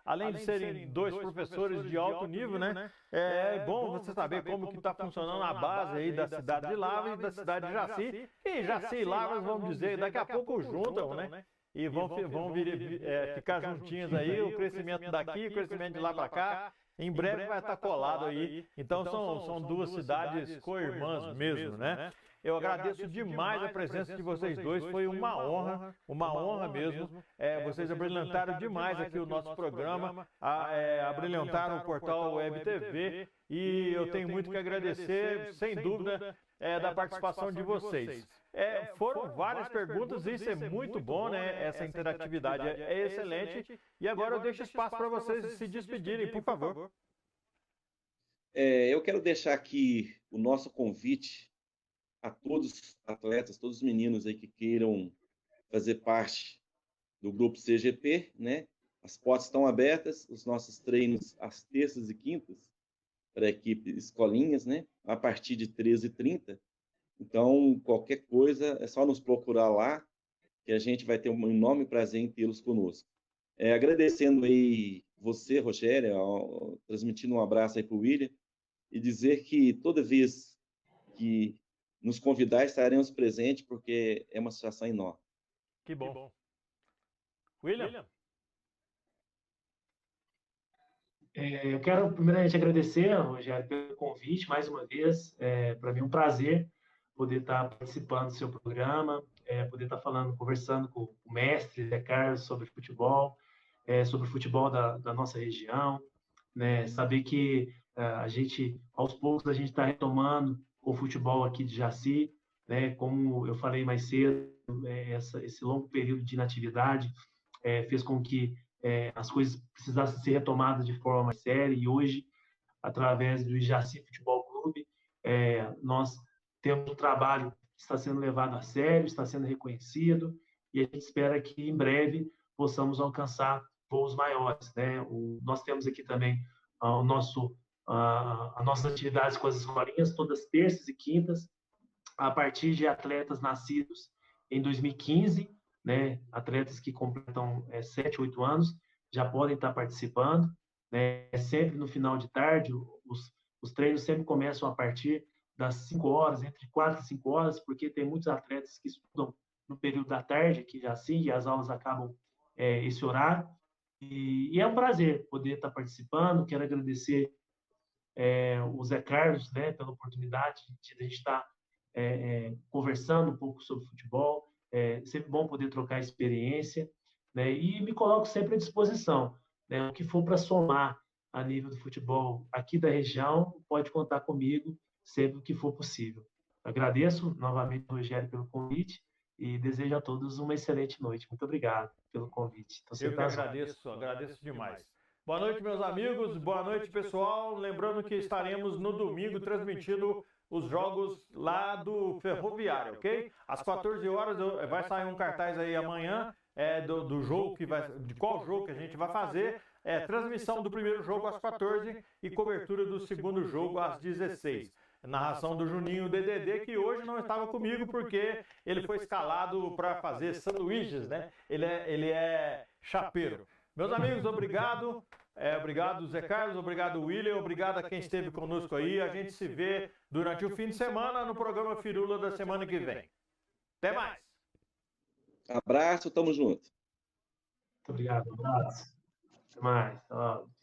além de serem dois professores de alto nível, né? É bom você saber como que está funcionando a base aí da cidade de Lavras e da cidade de Jaci. E Jaci e Lavras, vamos dizer, daqui a pouco juntam, né? E vão ficar juntinhos aí, o crescimento daqui, o crescimento de lá para cá. Em breve vai estar colado aí. Então são duas cidades co-irmãs mesmo, né? Eu agradeço demais a presença de vocês dois, foi uma honra mesmo. Vocês abrilhantaram demais aqui o nosso programa, abrilhantaram o portal Web TV e eu tenho muito que agradecer, sem dúvida, da participação de vocês. Foram várias perguntas, isso é muito bom, né? Essa interatividade é excelente. E agora eu deixo espaço para vocês se despedirem, por favor. Eu quero deixar aqui o nosso convite a todos os atletas, todos os meninos aí que queiram fazer parte do grupo CGP, né? As portas estão abertas, os nossos treinos às terças e quintas para a equipe escolinhas, né? A partir de 13h30. Então, qualquer coisa, é só nos procurar lá, que a gente vai ter um enorme prazer em tê-los conosco. Agradecendo aí você, Rogério, transmitindo um abraço aí para o William, e dizer que toda vez que nos convidar, estaremos presentes, porque é uma situação enorme. Que bom. William? Eu quero primeiramente agradecer, Rogério, pelo convite, mais uma vez. Para mim é um prazer poder estar participando do seu programa, poder estar conversando com o mestre Zé Carlos sobre futebol da nossa região, né? Saber que aos poucos, a gente está retomando o futebol aqui de Jaci, né? Como eu falei mais cedo, esse longo período de inatividade fez com que as coisas precisassem ser retomadas de forma mais séria, e hoje, através do Jaci Futebol Clube, nós temos um trabalho que está sendo levado a sério, está sendo reconhecido, e a gente espera que em breve possamos alcançar voos maiores, né? Nós temos aqui também as nossas atividades com as escolinhas, todas terças e quintas, a partir de atletas nascidos em 2015, né? Atletas que completam 7, 8 anos, já podem estar participando, né? Sempre no final de tarde, os treinos sempre começam a partir das 5 horas, entre 4 e 5 horas, porque tem muitos atletas que estudam no período da tarde, aqui já assim, e as aulas acabam esse horário. E é um prazer poder estar participando. Quero agradecer o Zé Carlos, né, pela oportunidade de a gente estar conversando um pouco sobre futebol. É sempre bom poder trocar experiência, né, e me coloco sempre à disposição, né, o que for para somar a nível do futebol aqui da região, pode contar comigo sempre que for possível. Agradeço novamente, Rogério, pelo convite e desejo a todos uma excelente noite. Muito obrigado pelo convite. Eu que agradeço demais. Boa noite, meus amigos. Boa noite, pessoal. Lembrando que estaremos no domingo transmitindo os jogos lá do Ferroviário, ok? Às 14 horas vai sair um cartaz aí amanhã do jogo de qual jogo que a gente vai fazer. Transmissão do primeiro jogo às 14 e cobertura do segundo jogo às 16. Narração do Juninho DDD, que hoje não estava comigo porque ele foi escalado para fazer sanduíches, né? Ele é chapeiro. Meus amigos, obrigado. Obrigado, Zé Carlos. Obrigado, William. Obrigado a quem esteve conosco aí. A gente se vê durante o fim de semana no programa Firula da semana que vem. Até mais. Abraço, tamo junto. Muito obrigado, um abraço. Até mais. Tchau.